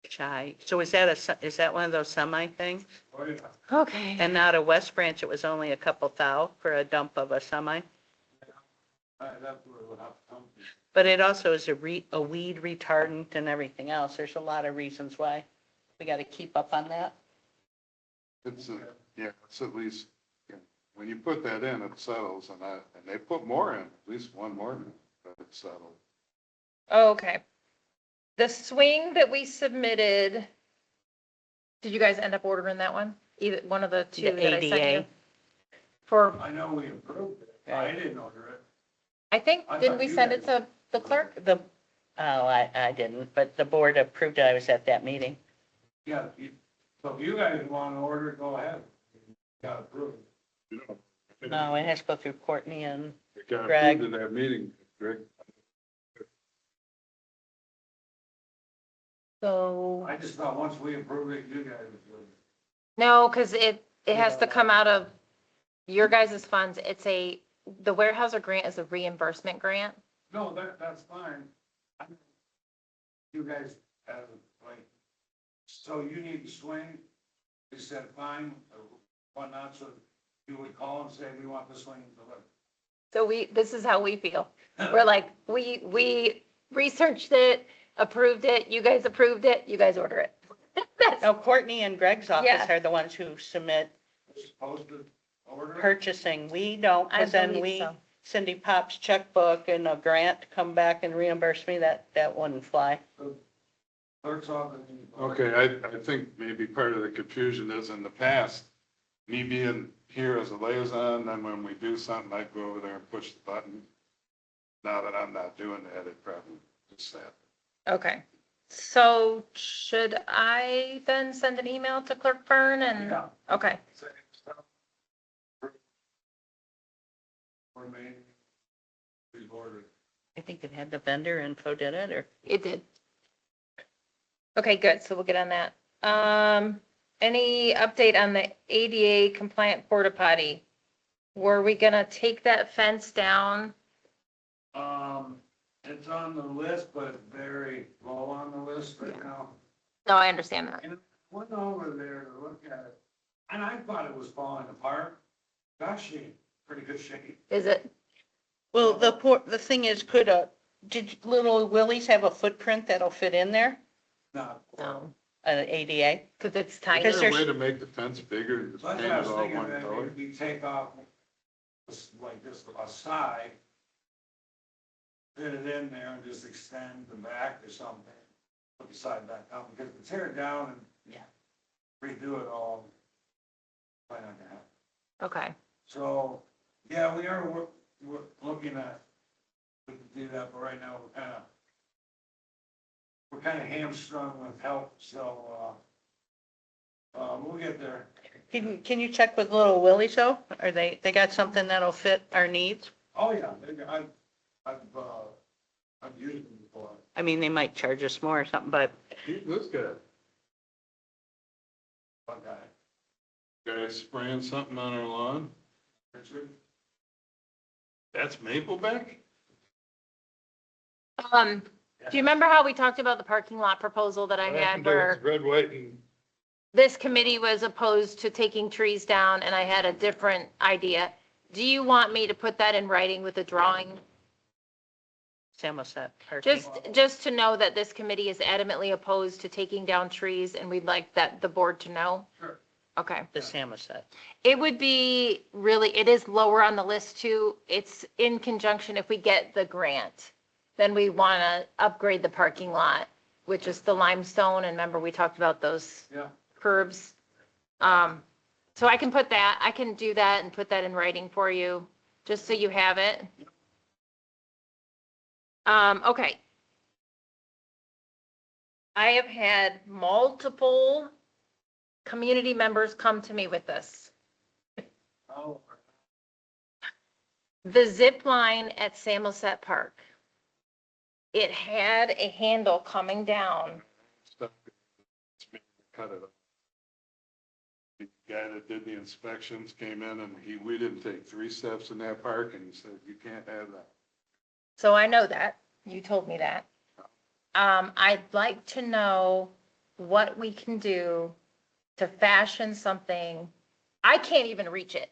Shy. So is that one of those semi things?
Oh, yeah.
Okay.
And out of West Branch, it was only a couple thou for a dump of a semi.
That's where we'll have to come from.
But it also is a weed retardant and everything else. There's a lot of reasons why we got to keep up on that.
It's at least, when you put that in, it settles and they put more in, at least one more in, but it settled.
Okay. The swing that we submitted, did you guys end up ordering that one? Either one of the two
The
that I sent you?
ADA.
For,
I know we approved it. I
Right.
didn't order it.
I think,
I
didn't
thought
we
you
send it
guys-
to the clerk?
I didn't, but the board approved it. I was at that meeting.
Yeah, so if you guys want to order it, go ahead. Got approved.
No, it has to go through Courtney and,
It got
Greg.
approved in that meeting, Greg.
So,
I just thought once we approved it, you guys would.
no, because it has to come out of your guys' funds. The Weyerhaeuser grant is a reimbursement grant.
No, that's fine. You guys have, like, so you need to swing, they said fine, or whatnot, so you would call and say, we want the swing delivered.
So this is how we feel. We're like, we researched it, approved it, you guys approved it, you guys order it.
no, Courtney and Greg's office
Yeah.
are the ones who submit
Supposed to order it?
purchasing. We don't,
I
because then
believe so.
Cindy Pop's checkbook and a grant to come back and reimburse me, that wouldn't fly.
Clerk's office.
Okay, I think maybe part of the confusion is in the past, me being here as a liaison, then when we do something, I'd go over there and push the button. Now that I'm not doing that, it probably just that.
Okay. So should I then send an email to Clerk Fern and,
Yeah.
okay,
Same stuff. For me. We've ordered.
I think it had the vendor info, did it, or?
it did. Okay, good. So we'll get on that. Any update on the ADA compliant porta potty? Were we gonna take that fence down?
It's on the list, but very low on the list right now.
No, I understand that.
And I went over there to look at it, and I thought it was falling apart. Gosh, pretty good shape.
Is it?
Well, the thing is, did little Willie's have a footprint that'll fit in there?
not.
No,
ADA?
because it's
Is
tiny.
Because
there a
there's-
way to make the fence bigger and just
That's
paint
what I
it
was
all
thinking,
one
that
color?
maybe we take off like this aside, fit it in there and just extend the back or something, put the side back down, because to tear it down and
Yeah.
redo it all, probably not gonna happen.
Okay,
So, yeah, we're looking at, we can do that, but right now we're kind of hamstrung with help, so, we'll get there.
Can you check with Little Willie Show? Are they got something that'll fit our needs?
Oh, yeah, I've used them before.
I mean, they might charge us more or something, but
This guy,
One guy,
guy spraying something on our lawn,
Richard.
that's Maplebeck?
do you remember how we talked about the parking lot proposal that I
What
had
happened to
where
his red, white, and
this committee was opposed to taking trees down and I had a different idea? Do you want me to put that in writing with a drawing?
Samoset parking.
Just to know that this committee is adamantly opposed to taking down trees and we'd like that, the board to know?
Sure.
Okay.
The Samoset.
It would be really, it is lower on the list too. It's in conjunction, if we get the grant, then we want to upgrade the parking lot, which is the limestone. And remember, we talked about those
Yeah.
curbs. So I can put that, I can do that and put that in writing for you, just so you have it. Okay. I have had multiple community members come to me with this.
Oh,
The zip line at Samoset Park. It had a handle coming down.
stuff. Cut it off. The guy that did the inspections came in and we didn't take 3 steps in that park and he said, you can't have that.
So I know that. You told me that. I'd like to know what we can do to fashion something. I can't even reach it.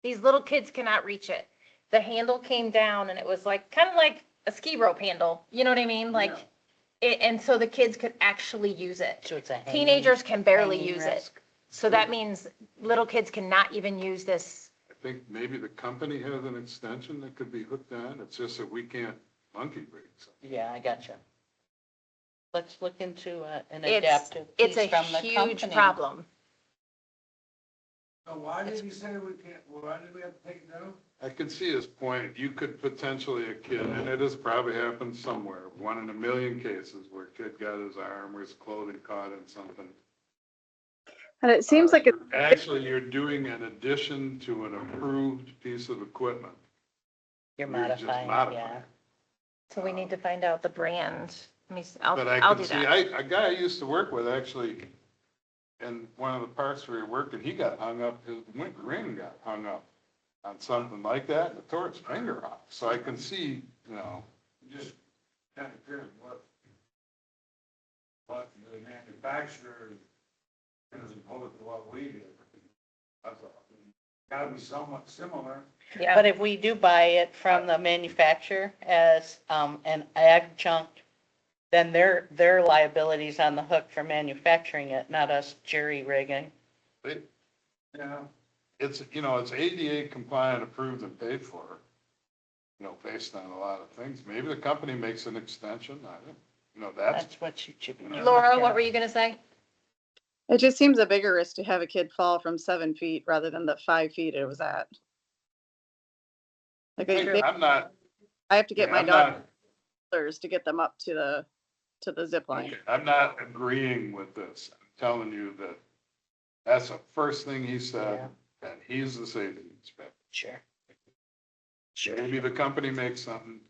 These little kids cannot reach it. The handle came down and it was like, kind of like a ski rope handle. You know what I mean? Like, and so the kids could actually use it.
So it's a hanging.
Teenagers can barely
hanging
use it.
risk.
So that means little kids cannot even use this.
I think maybe the company has an extension that could be hooked on. It's just that we can't monkey break something.
Yeah, I gotcha. Let's look into an
It's,
adaptive
it's
piece
a
from the
huge
company.
problem.
so why did you say we can't, why did we have to take it down?
I can see his point. You could potentially, a kid, and it has probably happened somewhere, 1 in a million cases where a kid got his arm or his clothing caught in something.
And it seems like it's
Actually, you're doing an addition to an approved piece of equipment.
You're
You're just
modifying,
modifying.
yeah.
So we need to find out the brand. Let me, I'll
But I
I'll
can
do
see,
that.
a guy I used to work with actually, in one of the parks where he worked, and he got hung up, his ring got hung up on something like that, and it tore his finger off. So I can see, you know,
Just kind of curious what the manufacturer is opposed to what we do. That's all. Gotta be somewhat similar.
Yeah,
But if we do buy it from the manufacturer as an adjunct, then their liability's on the hook for manufacturing it, not us jury rigging.
they,
Yeah.
it's, you know, it's ADA compliant, approved and paid for, you know, based on a lot of things. Maybe the company makes an extension, I don't, you know, that's,
That's what you should be doing.
Laura, what were you gonna say?
it just seems a bigger risk to have a kid fall from 7 feet rather than the 5 feet it was at. Like
I'm not,
I have to get
yeah,
my
I'm not-
daughters to get them up to the zip line.
okay, I'm not agreeing with this. I'm telling you that that's the first thing he said, and he's the safety inspector.
Sure.
Maybe the company makes something,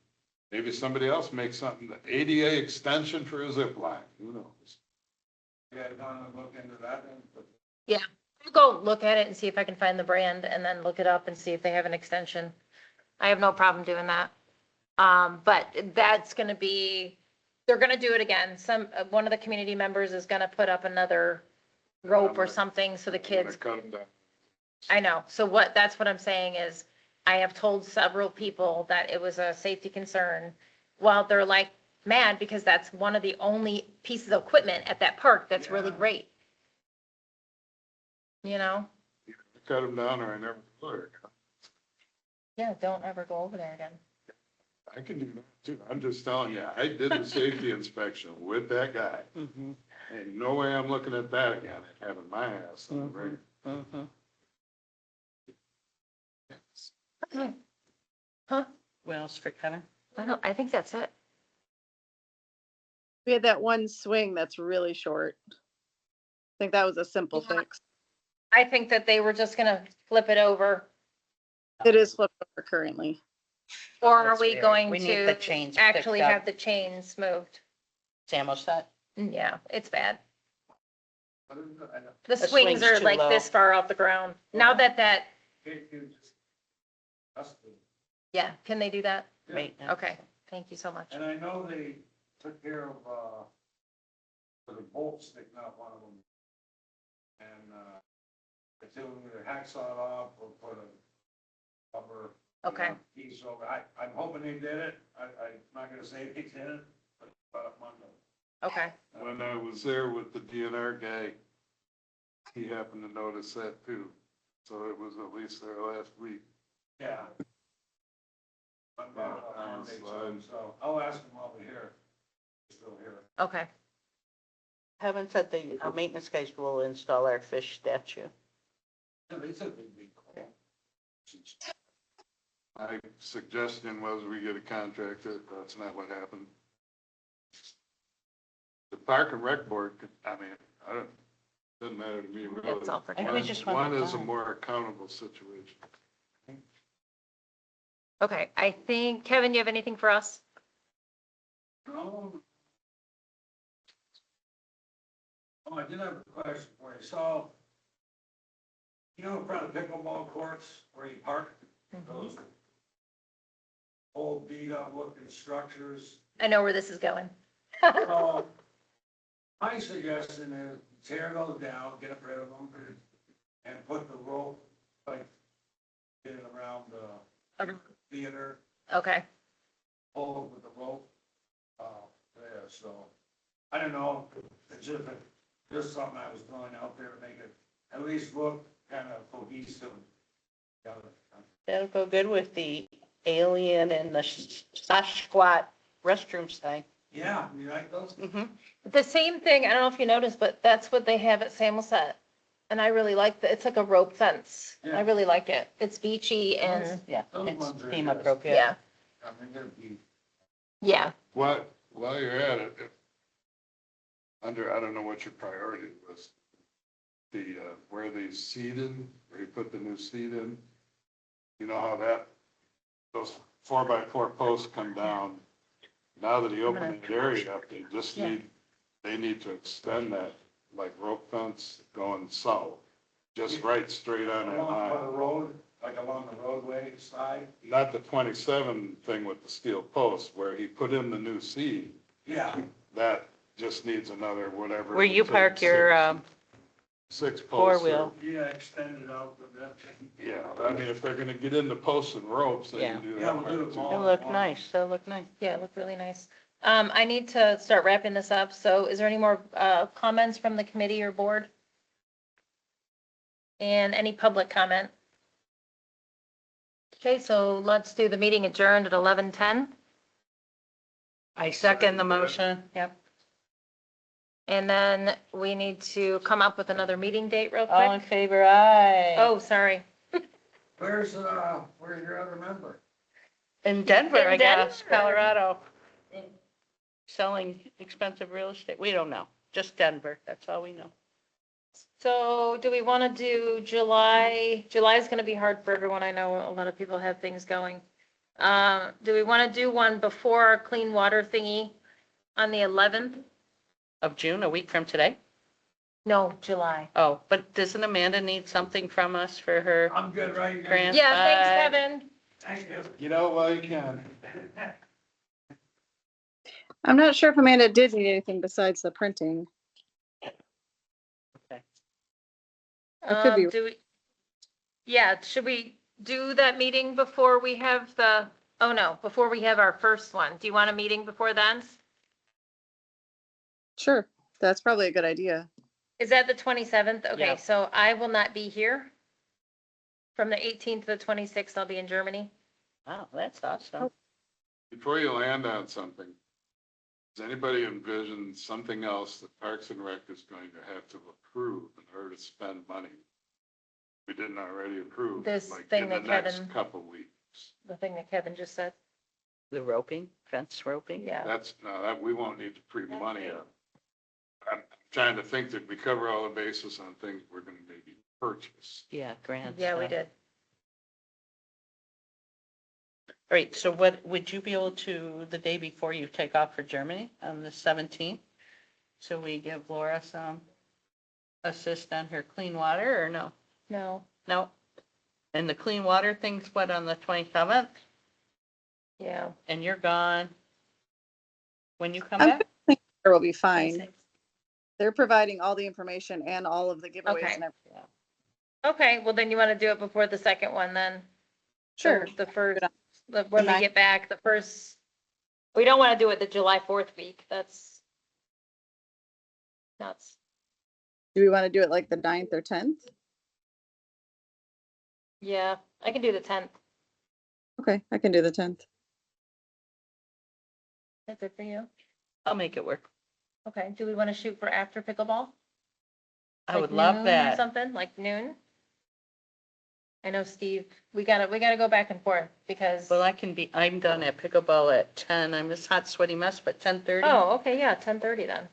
maybe somebody else makes something, the ADA extension for a zip line, who knows?
You guys wanna look into that then?
I'll go look at it and see if I can find the brand and then look it up and see if they have an extension. I have no problem doing that. But that's gonna be, they're gonna do it again. One of the community members is gonna put up another rope or something so the
I'm gonna
kids,
cut them down.
I know. So that's what I'm saying is I have told several people that it was a safety concern. While they're like mad because that's one of the only pieces of equipment at that park that's really
Yeah.
great. You know?
Cut them down or I never would.
Yeah, don't ever go over there again.
I can do that too. I'm just telling you, I did the safety inspection with that guy.
Mhm,
Ain't no way I'm looking at that again, having my ass on the ring.
mhm.
Huh?
What else for Kevin?
I think that's it.
We had that one swing that's really short. I think that was a simple
Yeah.
fix.
I think that they were just gonna flip it over.
It is flipped over currently.
Or are
That's
we
weird.
going
We need the
to
chains
actually
picked up.
have the chains moved?
Samoset?
Yeah, it's bad. The
The
swings
swing's
are
too
like
low.
this far off the ground. Now that, yeah, can they do that?
Maintenance.
Okay, thank you so much.
And I know they took care of, the bolt sticking out one of them. And, they took either hacksaw it off or put a rubber.
Okay.
Piece over. I'm hoping they did it. I'm not gonna say they did it, but, Monday.
Okay,
When I was there with the DNR guy, he happened to notice that too. So it was at least there last week.
Yeah. Monday, so I'll ask them while we're here. Still here.
okay.
Haven't said the maintenance guys will install our fish statue.
Yeah, they said they'd be cool.
My suggestion was we get a contractor, that's not what happened. The Park and Rec Board, I mean, doesn't matter to me really.
It's all for
I think we just want
One
it
is a
done.
more accountable situation.
Okay, I think, Kevin, you have anything for us?
Oh, I did have a question for you. So, you know, in front of pickleball courts where you park, those old beat up looking structures.
I know where this is going.
So, my suggestion is tear those down, get rid of them, and put the rope, like, get it around the theater,
Okay,
pull it with the rope, there, so. I don't know, it's just something I was throwing out there to make it at least look kind of cohesive.
That'll go good with the alien and the Sasquatch restroom sign.
Yeah, you like those?
Mm-hmm.
the same thing, I don't know if you noticed, but that's what they have at Samoset. And I really like it's like a rope fence. I
Yeah.
really like it. It's beachy and,
Yeah,
Those
it's
ones are
FEMA
good.
appropriate.
yeah,
I mean, they're be,
yeah.
While you're at it, I don't know what your priority was. The, where they seeded, where you put the new seed in, you know how those 4x4 posts come down. Now that he opened the area up,
Yeah.
they need to extend that like rope fence going south, just right straight on that
along the
line.
road, like along the roadway side.
Not the 27 thing with the steel post where he put in the new seed.
Yeah.
That just needs another whatever.
Where you park your,
Six posts.
four-wheel.
Yeah, extend it out a bit.
Yeah, I mean, if they're gonna get into posts and ropes, they can do
Yeah,
that.
we'll do
part
it
too.
all.
They'll look nice, they'll look nice.
Yeah, it looked really nice. I need to start wrapping this up. So is there any more comments from the committee or board? And any public comment? Okay, so let's do the meeting adjourned at 11:10.
I second the motion, yep.
And then we need to come up with another meeting date real
All in
quick.
favor, aye.
Oh, sorry.
Where's your other member?
In Denver,
In
I guess,
Denver.
Colorado. Selling expensive real estate, we don't know, just Denver, that's all we know.
So do we want to do July? July is going to be hard for everyone. I know a lot of people have things going. Do we want to do one before our clean water thingy on the 11th?
Of June, a week from today?
No, July.
Oh, but doesn't Amanda need something from us for her
I'm good, right?
grant?
Yeah, thanks, Kevin.
Thank you.
Get out while you can.
I'm not sure if Amanda did need anything besides the printing. It could be-
Do we? Yeah, should we do that meeting before we have before we have our first one? Do you want a meeting before then?
Sure, that's probably a good idea.
Is that the 27th? Okay,
Yeah.
so I will not be here. From the 18th to the 26th, I'll be in Germany.
Wow, that's awesome.
Before you land on something, does anybody envision something else that Parks and Rec is going to have to approve in order to spend money? We didn't already approve,
This
like
thing
in the
that
next
Kevin-
couple weeks.
The thing that Kevin just said.
The roping, fence roping?
Yeah.
That's, no, that, we won't need to pre-money up. I'm trying to think that we cover all the bases on things we're gonna maybe purchase.
Yeah, grand
Yeah, we
stuff.
did.
All right, so what, would you be able to, the day before you take off for Germany on the 17th? So we give Laura some assist on her clean water or no?
No,
No? And the clean water thing's what, on the 27th?
yeah.
And you're gone when you come
I'm
back?
It will be fine. They're providing all the information and all of the giveaways
Okay.
and everything.
Okay, well then you want to do it before the second one then?
Sure.
The first, when we
Nine.
get back, the first, we don't want to do it the July 4th week. That's nuts.
Do we want to do it like the 9th or 10th?
Yeah, I can do the 10th.
Okay, I can do the 10th.
That's it for you?
I'll make it work.
Okay, do we want to shoot for after pickleball?
I
Like
would love
noon or
that.
something, like noon? I know, Steve, we gotta go back and forth because,
Well, I'm done at pickleball at 10. I'm this hot sweaty mess, but 10:30
oh, okay, yeah, 10:30 then.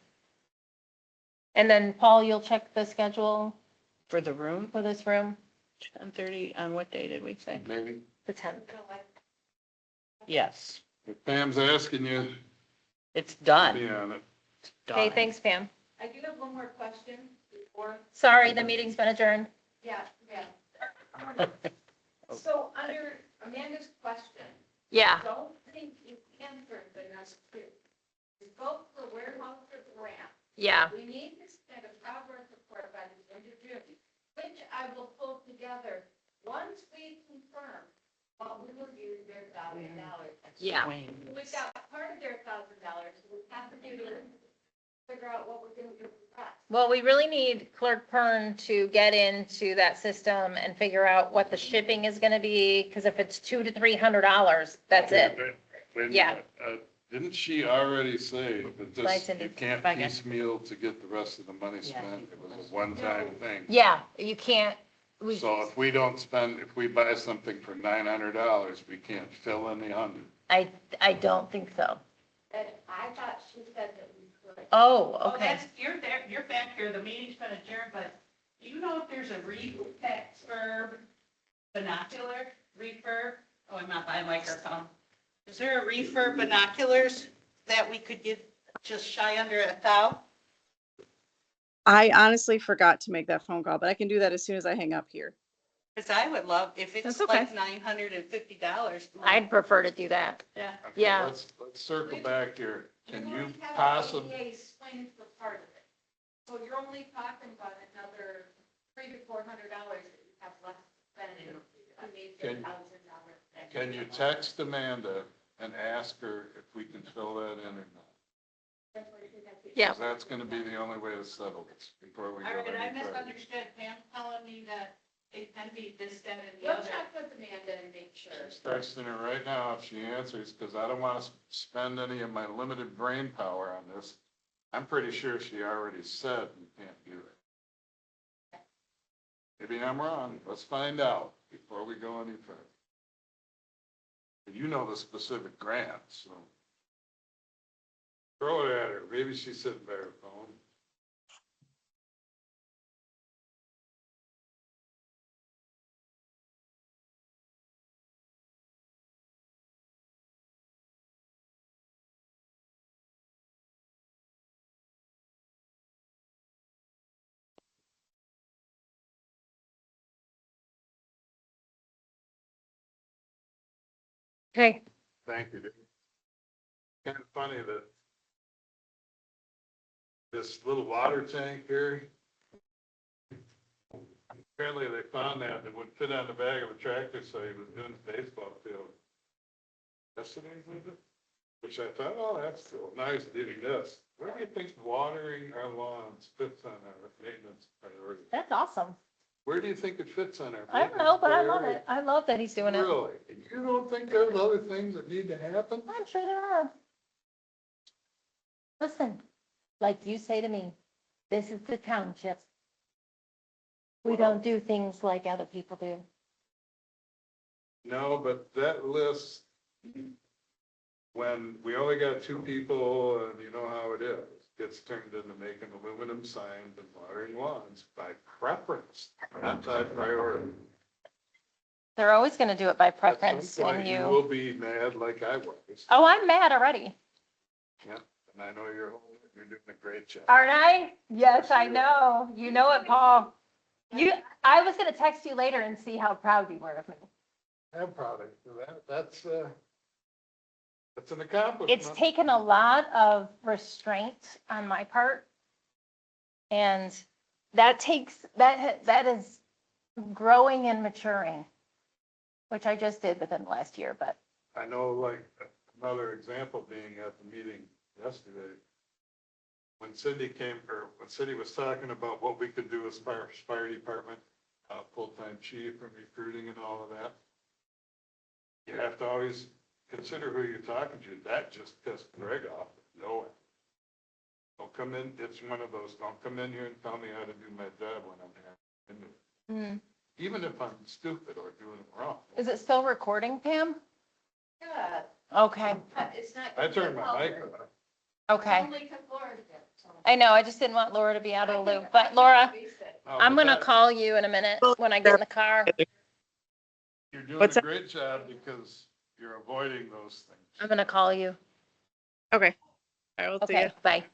And then Paul, you'll check the schedule
for the room.
for this room,
10:30 on what day did we say?
Maybe,
the 10th.
Yes,
if Pam's asking you,
it's done.
be on it.
It's
Okay,
done.
thanks, Pam.
I do have one more question before,
Sorry, the meeting's been adjourned.
yeah. So under Amanda's question,
Yeah,
don't think you answered the number two. You vote for warehouse or grant.
yeah,
We need to send a progress report by the end of June, which I will pull together once we confirm what we will use their $1,000.
yeah.
Wayne.
We've got part of their $1,000, so we have to do to figure out what we're gonna do with that.
Well, we really need Clerk Pern to get into that system and figure out what the shipping is gonna be, because if it's $200 to $300, that's it.
Wait a
Yeah.
minute, didn't she already say that
Bye,
this,
Cindy.
you can't
Bye, guys.
piecemeal to get the rest of the money
Yeah.
spent? It was a one-time thing.
Yeah, you can't, we,
So if we don't spend, if we buy something for $900, we can't fill in the 100.
I don't think so.
And I thought she said that we could.
Oh,
Oh,
okay.
that's, you're there, you're back here, the meeting's been adjourned, but do you know if there's a refurb binocular, refurb? Oh, I'm not by a microphone. Is there a refurb binoculars that we could get just shy under $1,000?
I honestly forgot to make that phone call, but I can do that as soon as I hang up here.
Because I would love, if it's
That's okay.
like $950.
I'd prefer to do that.
Yeah.
Okay,
Yeah.
Let's circle back here. Can you
only have
possibly,
ADA swing for part of it. So you're only talking about another $300 to $400 that you have left to spend to make the
Can-
$1,000.
can you text Amanda and ask her if we can fill that in or not?
Yeah.
'Cause that's gonna be the only way to settle this before we go
All right, I
any further.
misunderstood. Pam's telling me that it can be this, that, and the
We'll
other.
check with Amanda and make sure.
Just texting her right now if she answers, because I don't want to spend any of my limited brain power on this. I'm pretty sure she already said we can't do it. Maybe I'm wrong. Let's find out before we go any further. You know the specific grant, so. Throw it at her. Maybe she's sitting by her phone.
Okay,
Thank you. Kind of funny that this little water tank here, apparently they found that it would fit on the back of a tractor, so he was doing the baseball field. Yesterday, was it? Which I thought, oh, that's cool. Now he's doing this. Where do you think watering our lawns fits on our maintenance priority?
That's awesome.
Where do you think it fits on our?
I don't know, but I love
maintenance
it. I love that he's doing it.
priority? Really? You don't think there's other things that need to happen?
I'm sure there are. Listen, like you say to me, this is the township. We don't do things like other people do.
No, but that list, when we only got 2 people and you know how it is, gets turned into making aluminum signs and watering lawns by preference, not by priority.
They're always going to do it by
At
preference
some point,
and
you
you.
will be mad like I was.
Oh, I'm mad already.
Yeah, and I know you're doing a great job.
Aren't I? Yes, I know. You know it, Paul. I was going to text you later and see how proud you were of me.
I'm proud of you. That's an accomplishment.
It's taken a lot of restraint on my part. And that is growing and maturing, which I just did within the last year, but
I know, like, another example being at the meeting yesterday, when Cindy was talking about what we could do as fire department, full-time chief and recruiting and all of that. You have to always consider who you're talking to. That just pissed Greg off. No. Don't come in, it's one of those, don't come in here and tell me how to do my job when I'm here. Even if I'm stupid or doing it wrong.
is it still recording, Pam?
Yeah,
Okay,
it's not.
I turned my mic off.
okay.
Only because Laura did, so.
I know, I just didn't want Laura to be out of the loop, but Laura,
No,
I'm
but
gonna
that-
call you in a minute when I get in the car.
You're doing
What's
a
that?
great job because you're avoiding those things.
I'm gonna call you.
Okay. I will see you.
Okay, bye.